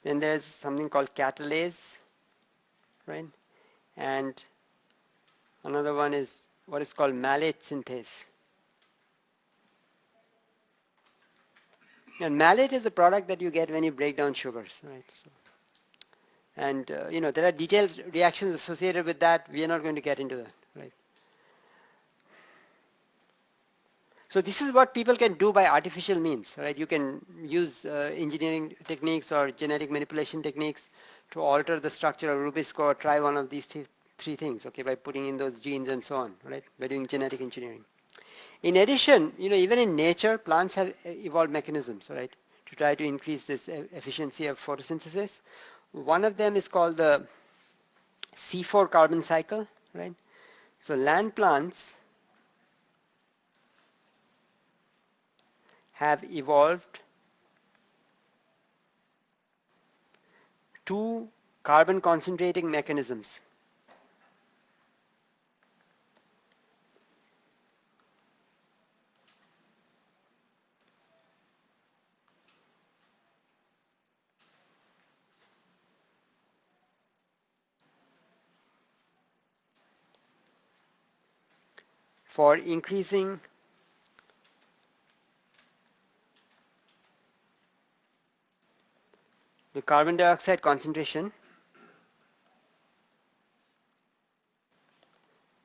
A: Then there's something called catalase, right? And another one is what is called malate synthase. And malate is a product that you get when you break down sugars, right? So, and there are detailed reactions associated with that. We are not going to get into that, right? So this is what people can do by artificial means, right? You can use engineering techniques or genetic manipulation techniques to alter the structure of Rubisco or try one of these 3 things, okay, by putting in those genes and so on, right? By doing genetic engineering. In addition, even in nature, plants have evolved mechanisms, right, to try to increase this efficiency of photosynthesis. One of them is called the C4 carbon cycle, right? So land plants have evolved 2 carbon concentrating mechanisms. For increasing the carbon dioxide concentration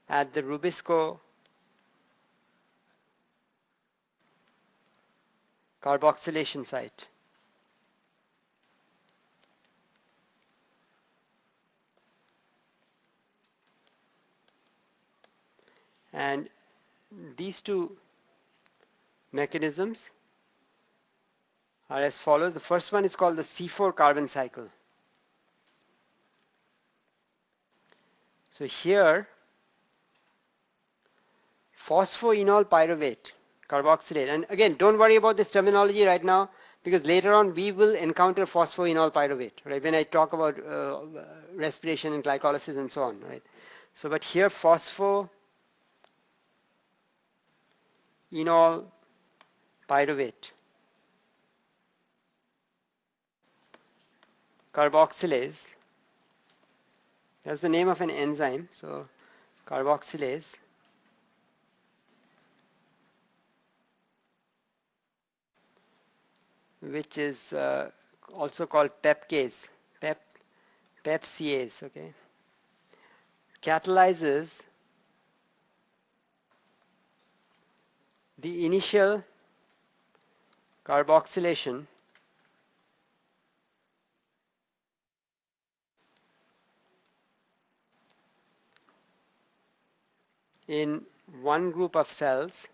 A: at the Rubisco carboxylation site. And these 2 mechanisms are as follows. The first one is called the C4 carbon cycle. So here, phosphoenol pyruvate carboxylate, and again, don't worry about this terminology right now because later on we will encounter phosphoenol pyruvate, right, when I talk about respiration and glycolysis and so on, right? So, but here phosphoenol pyruvate carboxylase, that's the name of an enzyme, so carboxylase, which is also called pepcase, pepcase, okay, catalyzes the initial carboxylation in one group of cells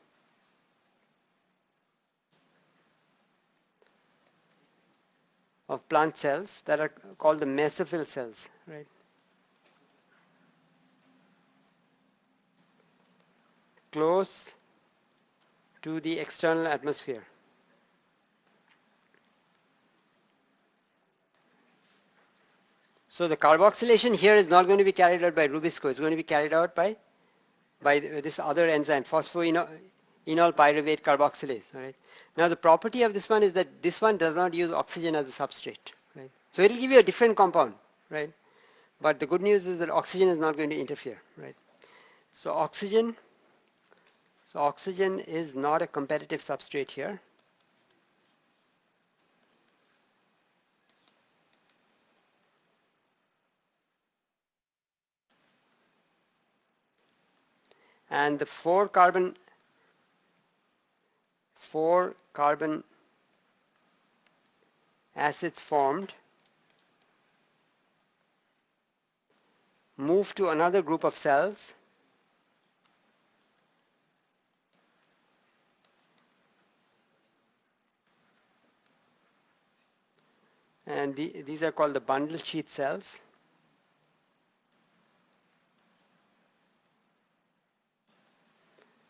A: of plant cells that are called the mesophyll cells, right? Close to the external atmosphere. So the carboxylation here is not going to be carried out by Rubisco. It's going to be carried out by this other enzyme, phosphoenol pyruvate carboxylase. All right. Now the property of this one is that this one does not use oxygen as a substrate. Right. So it will give you a different compound, right? But the good news is that oxygen is not going to interfere, right? So oxygen is not a competitive substrate here. And the four carbon acids formed move to another group of cells and these are called the bundle sheath cells,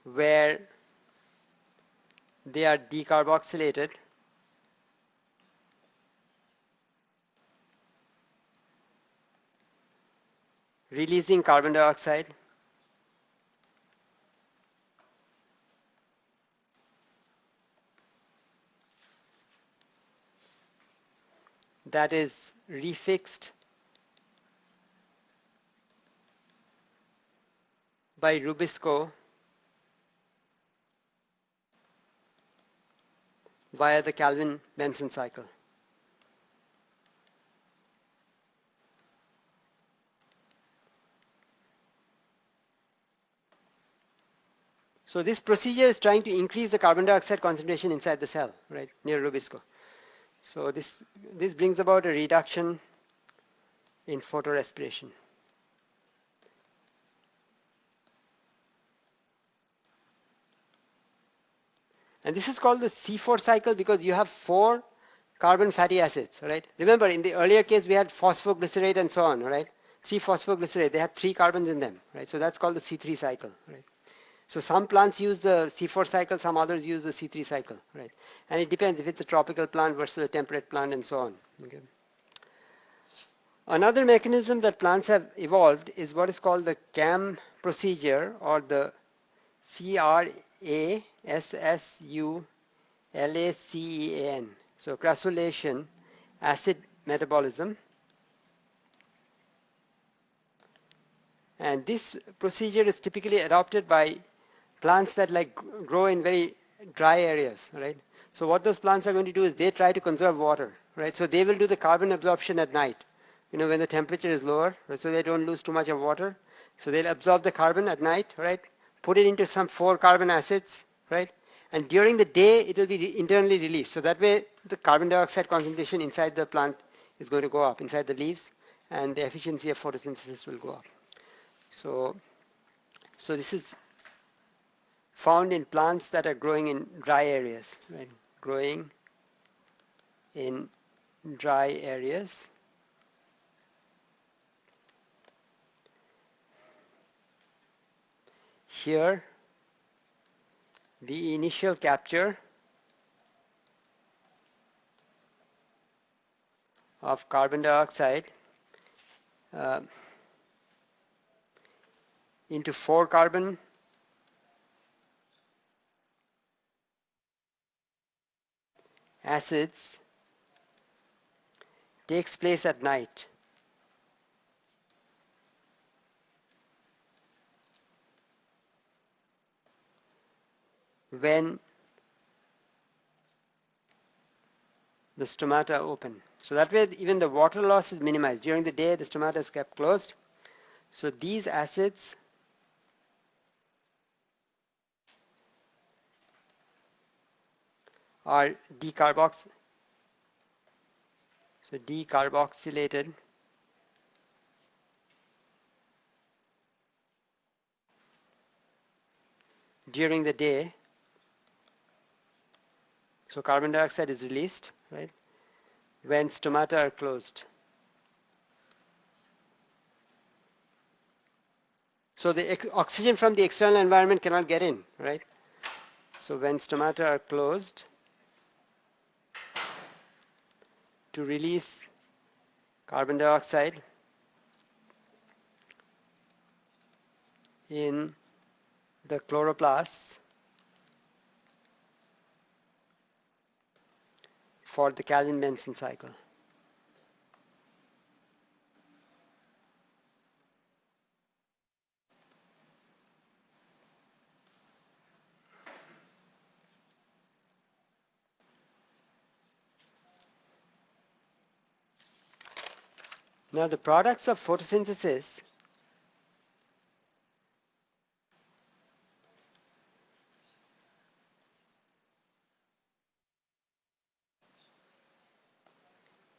A: where they are decarboxylated releasing carbon dioxide that is refixed by Rubisco via the Calvin-Benson cycle. So this procedure is trying to increase the carbon dioxide concentration inside the cell, right, near Rubisco. So this brings about a reduction in photorespiration. And this is called the C4 cycle because you have 4 carbon fatty acids, right? Remember, in the earlier case, we had phosphoglycerate and so on, right? 3 phosphoglycerate, they have 3 carbons in them, right? So that's called the C3 cycle, right? So some plants use the C4 cycle, some others use the C3 cycle, right? And it depends if it's a tropical plant versus a temperate plant and so on. Okay. Another mechanism that plants have evolved is what is called the CAM procedure, or the CRASSULACEAN. So crassulacean acid metabolism. And this procedure is typically adopted by plants that grow in very dry areas, right? So what those plants are going to do is they try to conserve water, right? So they will do the carbon absorption at night, when the temperature is lower, right? So they don't lose too much of water. So they'll absorb the carbon at night, right? Put it into some 4 carbon acids, right? And during the day, it will be internally released. So that way, the carbon dioxide concentration inside the plant is going to go up, inside the leaves, and the efficiency of photosynthesis will go up. So this is found in plants that are growing in dry areas, right? Growing in dry areas. Here, the initial capture of carbon dioxide into 4 carbon acids takes place at night. When the stomata open. So that way even the water loss is minimized. During the day the stomata is kept closed. So these acids are decarboxylated during the day. So carbon dioxide is released, right, when stomata are closed. So the oxygen from the external environment cannot get in, right? So when stomata are closed, to release carbon dioxide in the chloroplasts for the Calvin-Benson cycle. Now the products of photosynthesis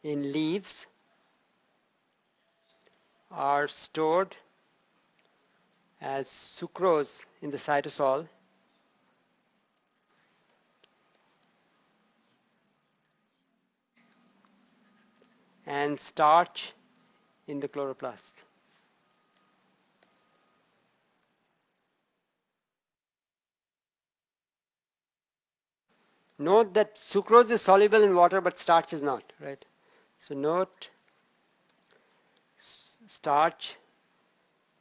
A: in leaves are stored as sucrose in the cytosol and starch in the chloroplast. Note that sucrose is soluble in water but starch is not, right? So note starch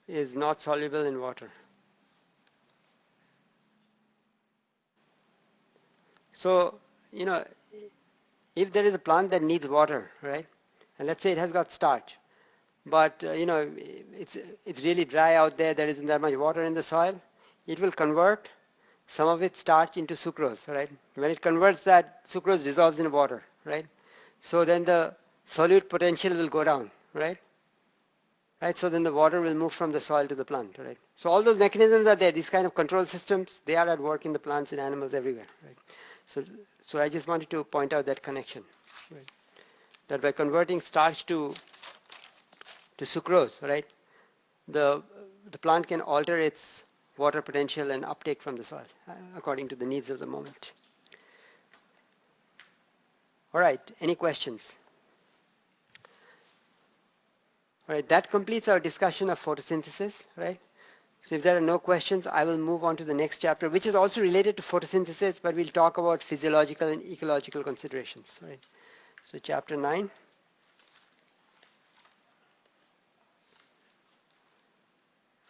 A: is not soluble in water. So, you know, if there is a plant that needs water, right? And let's say it has got starch, but you know, it's really dry out there, there isn't that much water in the soil, it will convert some of its starch into sucrose, right? When it converts that, sucrose dissolves in water, right? So then the solute potential will go down, right? Right, so then the water will move from the soil to the plant, right? So all those mechanisms are there. These kind of control systems, they are at work in the plants and animals everywhere, right? So I just wanted to point out that connection, right? That by converting starch to sucrose, right, the plant can alter its water potential and uptake from the soil according to the needs of the moment. All right, any questions? All right, that completes our discussion of photosynthesis, right? So if there are no questions, I will move on to the next chapter, which is also related to photosynthesis, but we'll talk about physiological and ecological considerations, right? So chapter 9.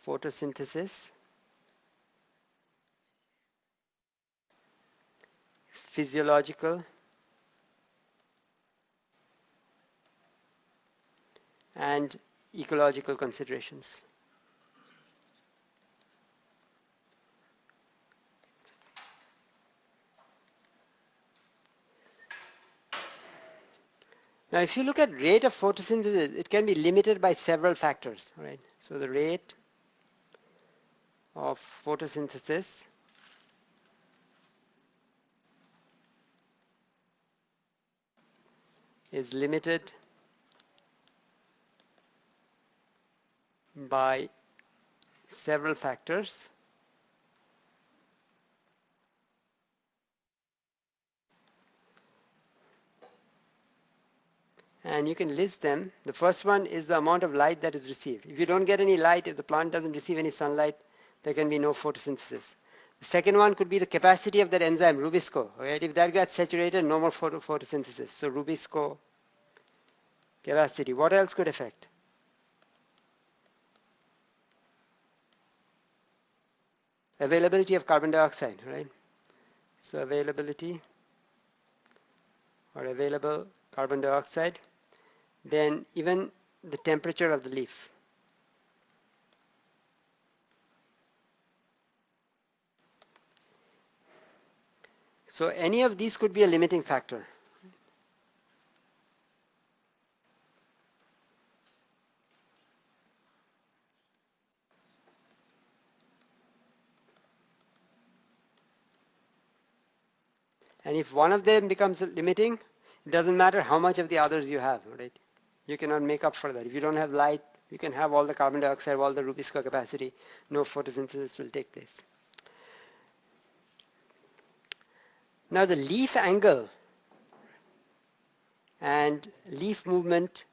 A: Photosynthesis, physiological and ecological considerations. Now, if you look at rate of photosynthesis, it can be limited by several factors, right? So the rate of photosynthesis is limited by several factors. And you can list them. The first one is the amount of light that is received. If you don't get any light, if the plant doesn't receive any sunlight, there can be no photosynthesis. The second one could be the capacity of that enzyme, Rubisco. Right? If that gets saturated, no more photosynthesis. So Rubisco capacity. What else could affect? Availability of carbon dioxide, right? So availability or available carbon dioxide. Then even the temperature of the leaf. So any of these could be a limiting factor. And if one of them becomes limiting, it doesn't matter how much of the others you have, right? You cannot make up for that. If you don't have light, you can have all the carbon dioxide, all the Rubisco capacity, no photosynthesis will take place. Now the leaf angle and leaf movement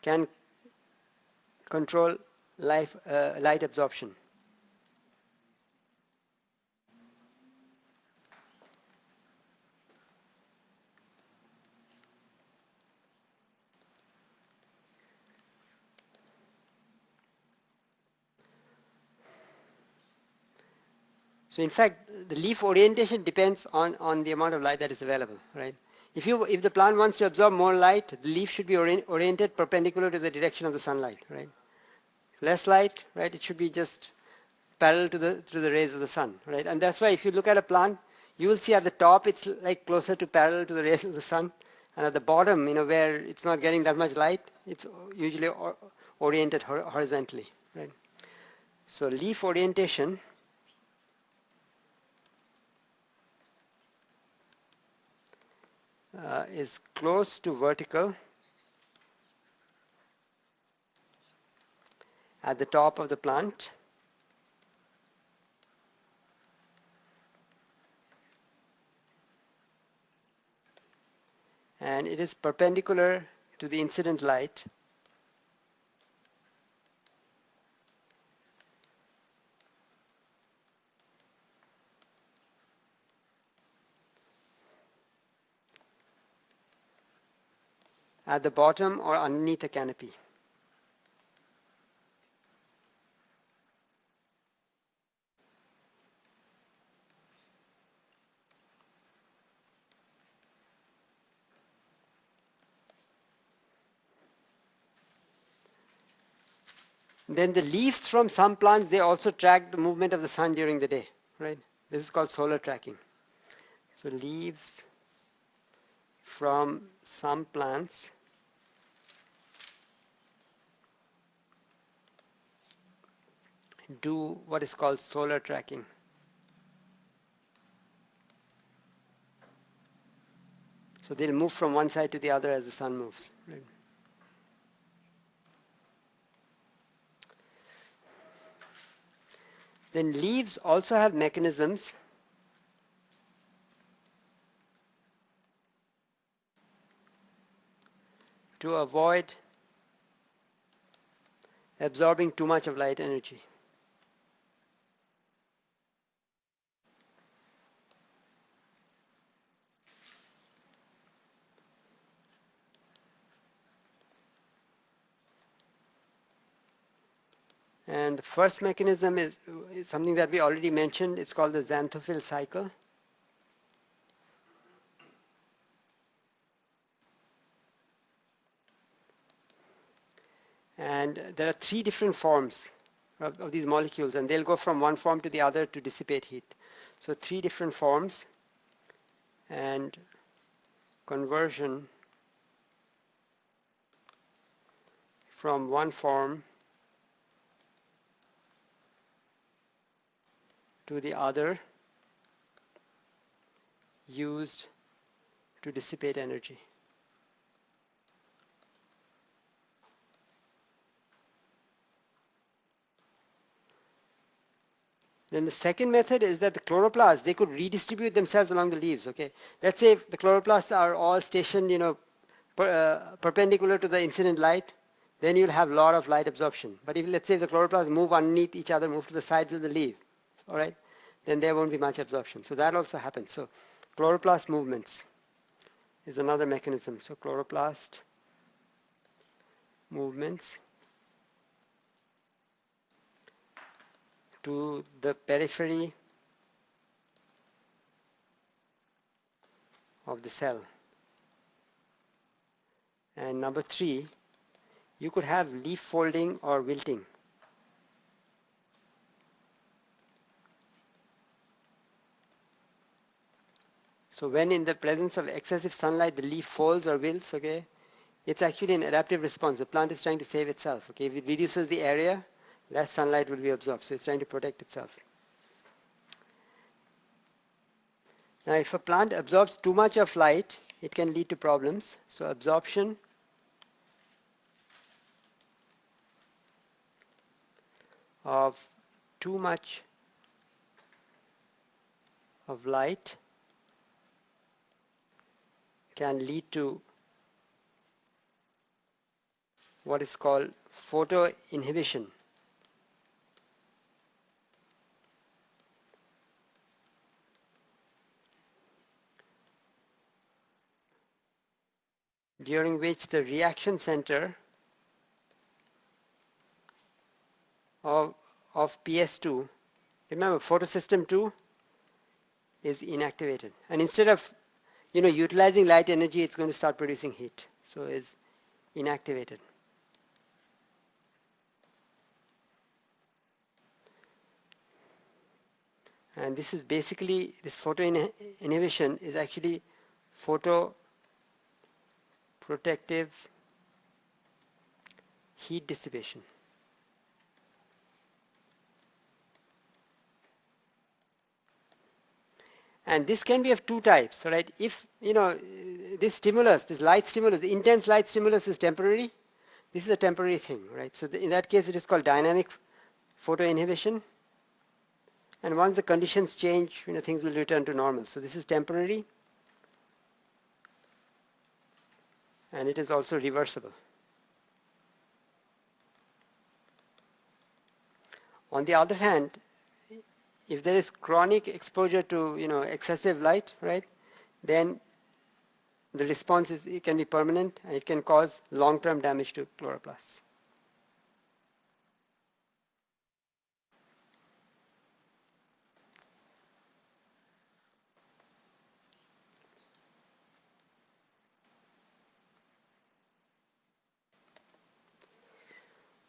A: can control light absorption. So in fact, the leaf orientation depends on the amount of light that is available, right? If the plant wants to absorb more light, the leaf should be oriented perpendicular to the direction of the sunlight, right? Less light, right? It should be just parallel to the rays of the sun, right? And that's why if you look at a plant, you will see at the top it's like closer to parallel to the rays of the sun, And at the bottom, where it's not getting that much light, it's usually oriented horizontally, right? So leaf orientation is close to vertical at the top of the plant, and it is perpendicular to the incident light at the bottom or underneath the canopy. Then the leaves from some plants, they also track the movement of the sun during the day, right? This is called solar tracking. So leaves from some plants do what is called solar tracking. So they'll move from one side to the other as the sun moves, right? Then leaves also have mechanisms to avoid absorbing too much of light energy. And the first mechanism is something that we already mentioned. It's called the xanthophyll cycle. And there are three different forms of these molecules, and they'll go from one form to the other to dissipate heat. So three different forms, and conversion from one form to the other used to dissipate energy. Then the second method is that the chloroplasts, they could redistribute themselves along the leaves. Okay, let's say if the chloroplasts are all stationed, perpendicular to the incident light, then you'll have a lot of light absorption. But if, let's say, if the chloroplasts move underneath each other, move to the sides of the leaf, all right, then there won't be much absorption. So that also happens. So chloroplast movements is another mechanism. So chloroplast movements to the periphery of the cell. And number three, you could have leaf folding or wilting. So when in the presence of excessive sunlight the leaf folds or wilts, okay, it's actually an adaptive response. The plant is trying to save itself. Okay, if it reduces the area, less sunlight will be absorbed. So it's trying to protect itself. Now if a plant absorbs too much of light, it can lead to problems. So absorption of too much of light can lead to what is called photoinhibition. During which the reaction center of PS2, remember photosystem 2 is inactivated, and instead of utilizing light energy, it's going to start producing heat, so is inactivated. And this is basically, this photo inhibition is actually protective heat dissipation. And this can be of two types, right? If, this stimulus, this light stimulus, the intense light stimulus is temporary, this is a temporary thing, right? So in that case, it is called dynamic photoinhibition. And once the conditions change, things will return to normal. So this is temporary, and it is also reversible. On the other hand, if there is chronic exposure to, excessive light, right, then the response it can be permanent, and it can cause long-term damage to chloroplasts.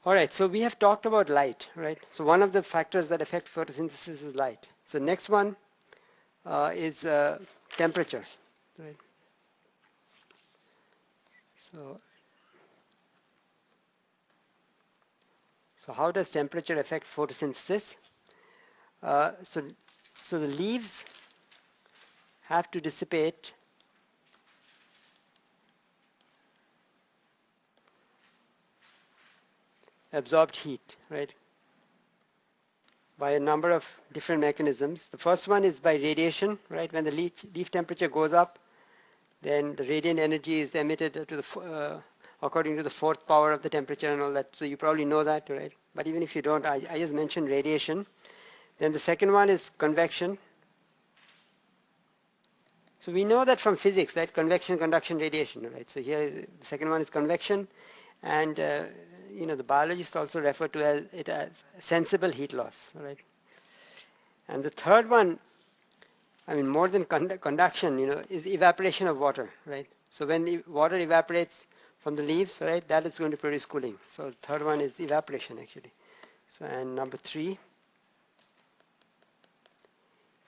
A: All right, so we have talked about light, right? So one of the factors that affect photosynthesis is light. So next one is temperature, right? So how does temperature affect photosynthesis? Uh, so, so the leaves have to dissipate absorbed heat, right, by a number of different mechanisms. The first one is by radiation, right? When the leaf temperature goes up, then the radiant energy is emitted to the according to the fourth power of the temperature and all that. So you probably know that, right? But even if you don't, I just mentioned radiation. Then the second one is convection. So we know that from physics, right? Convection, conduction, radiation, right? So here the second one is convection, and the biologists also refer to it as sensible heat loss, right? And the third one, I mean, more than conduction, is evaporation of water, right? So when the water evaporates from the leaves, right, that is going to produce cooling. So the third one is evaporation, actually. So, and number 3,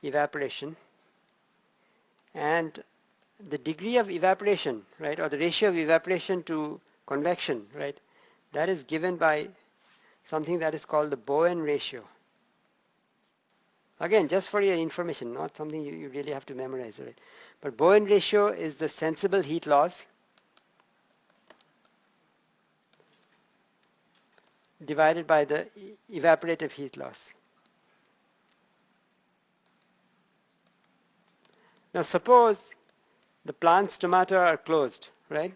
A: evaporation. And the degree of evaporation, right, or the ratio of evaporation to convection, right, that is given by something that is called the Bowen ratio. Again, just for your information, not something you really have to memorize, right? But Bowen ratio is the sensible heat loss divided by the evaporative heat loss. Now suppose the plant stomata are closed, right?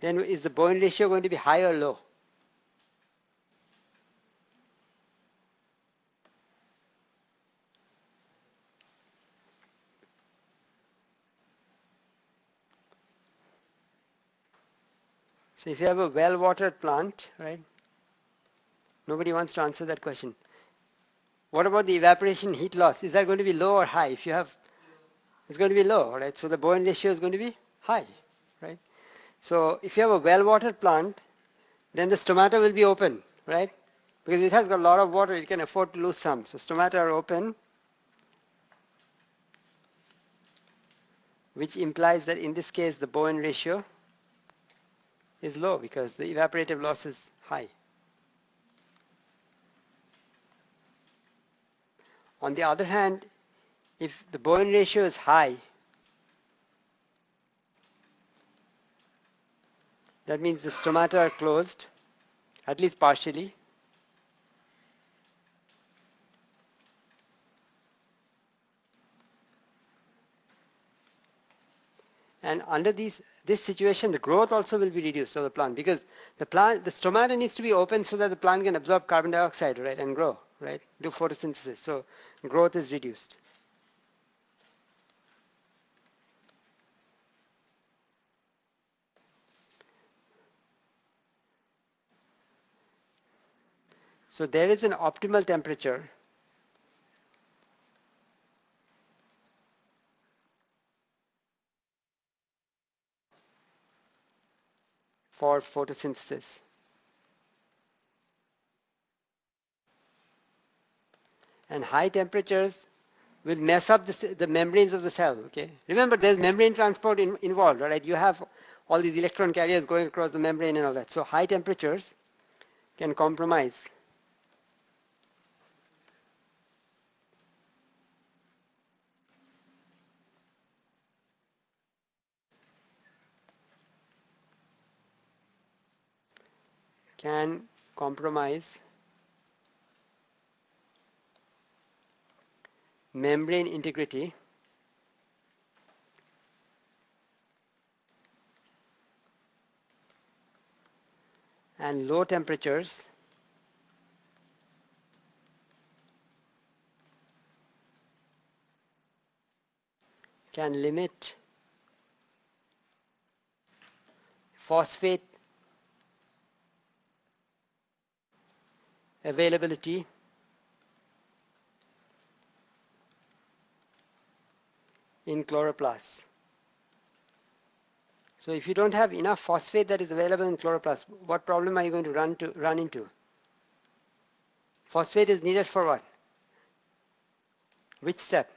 A: Then is the Bowen ratio going to be high or low? So if you have a well-watered plant, right? Nobody wants to answer that question. What about the evaporation heat loss? Is that going to be low or high? If you have, it's going to be low, right? So the Bowen ratio is going to be high, right? So if you have a well-watered plant, then the stomata will be open, right? Because it has got a lot of water, it can afford to lose some. So stomata are open, which implies that in this case the Bowen ratio is low because the evaporative loss is high. On the other hand, if the Bowen ratio is high, that means the stomata are closed, at least partially. And under this situation, the growth also will be reduced of the plant because the stomata needs to be open so that the plant can absorb carbon dioxide, right, and grow, right, do photosynthesis. So growth is reduced. So there is an optimal temperature for photosynthesis. And high temperatures will mess up the membranes of the cell. Okay. Remember, there's membrane transport involved, right? You have all these electron carriers going across the membrane and all that. So high temperatures can compromise can compromise membrane integrity and low temperatures can limit phosphate availability in chloroplasts. So if you don't have enough phosphate that is available in chloroplasts, what problem are you going to run into? Phosphate is needed for what? Which step?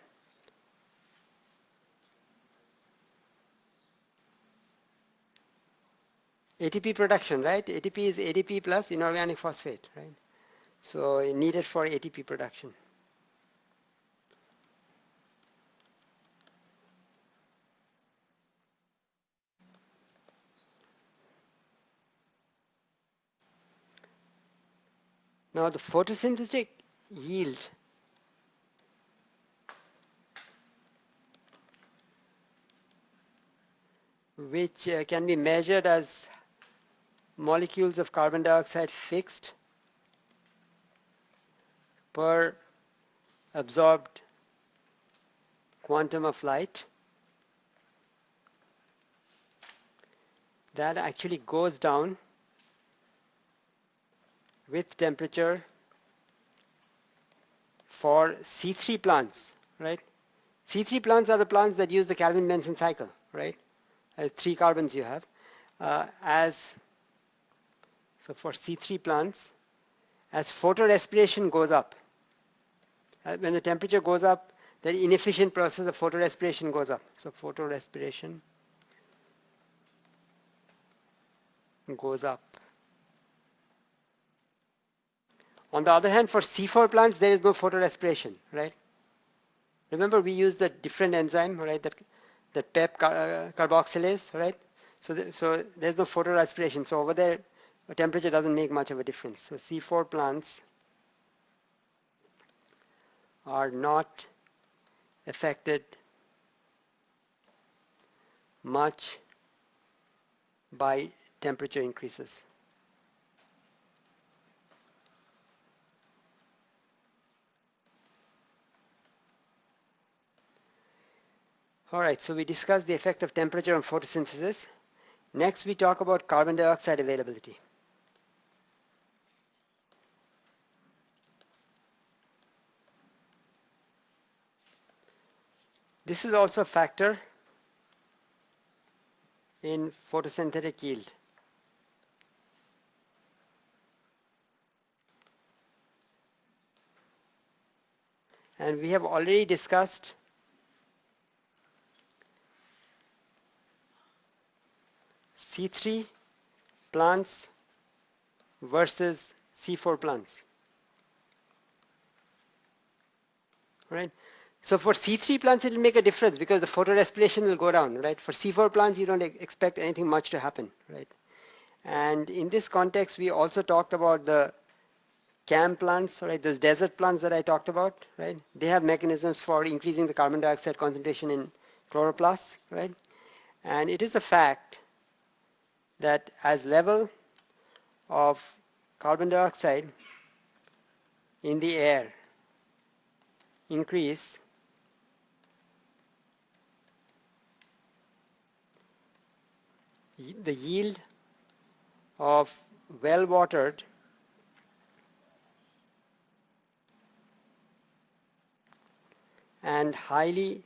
A: ATP production, right? ATP is ADP plus inorganic phosphate, right? So needed for ATP production. Now the photosynthetic yield which can be measured as molecules of carbon dioxide fixed per absorbed quantum of light, that actually goes down with temperature for C3 plants, right? C3 plants are the plants that use the Calvin-Benson cycle, right? 3 carbons you have. So for C3 plants, as photorespiration goes up, when the temperature goes up, the inefficient process of photorespiration goes up. So photorespiration goes up. On the other hand, for C4 plants, there is no photorespiration, right? Remember, we use the different enzyme, right? That PEP carboxylase, right? So there's no photorespiration. So over there, the temperature doesn't make much of a difference. So C4 plants are not affected much by temperature increases. All right, so we discussed the effect of temperature on photosynthesis. Next, we talk about carbon dioxide availability. This is also a factor in photosynthetic yield. And we have already discussed C3 plants versus C4 plants, right? So for C3 plants, it will make a difference because the photorespiration will go down, right? For C4 plants, you don't expect anything much to happen, right? And in this context, we also talked about the CAM plants, right? Those desert plants that I talked about, right? They have mechanisms for increasing the carbon dioxide concentration in chloroplasts, right? And it is a fact that as level of carbon dioxide in the air increase, the yield of well-watered and highly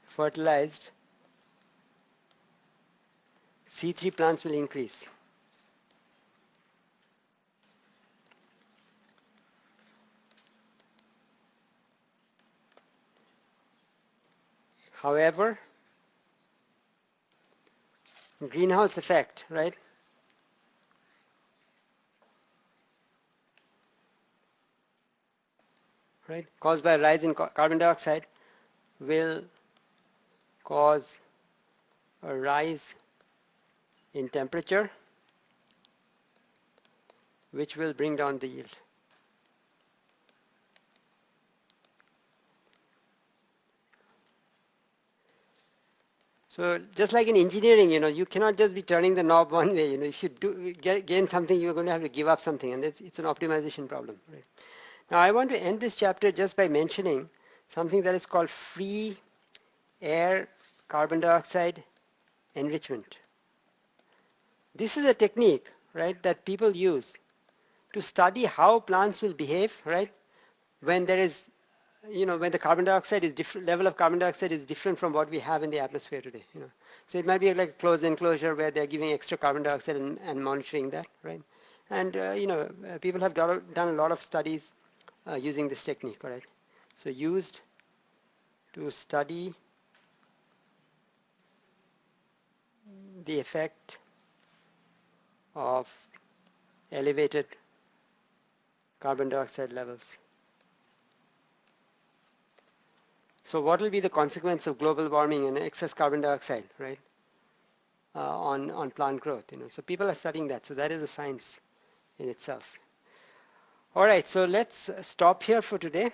A: fertilized C3 plants will increase. However, greenhouse effect, right, caused by a rise in carbon dioxide will cause a rise in temperature, which will bring down the yield. So just like in engineering, you cannot just be turning the knob one way. If you gain something, you're going to have to give up something, and it's an optimization problem. Right? Now, I want to end this chapter just by mentioning something that is called free air carbon dioxide enrichment. This is a technique, right, that people use to study how plants will behave, right, when there is, when the carbon dioxide is different, level of carbon dioxide is different from what we have in the atmosphere today. So it might be like a closed enclosure where they're giving extra carbon dioxide and monitoring that, right? And, people have done a lot of studies using this technique, all right? So used to study the effect of elevated carbon dioxide levels. So what will be the consequence of global warming and excess carbon dioxide, right, on plant growth? So people are studying that. So that is a science in itself. All right, so let's stop here for today.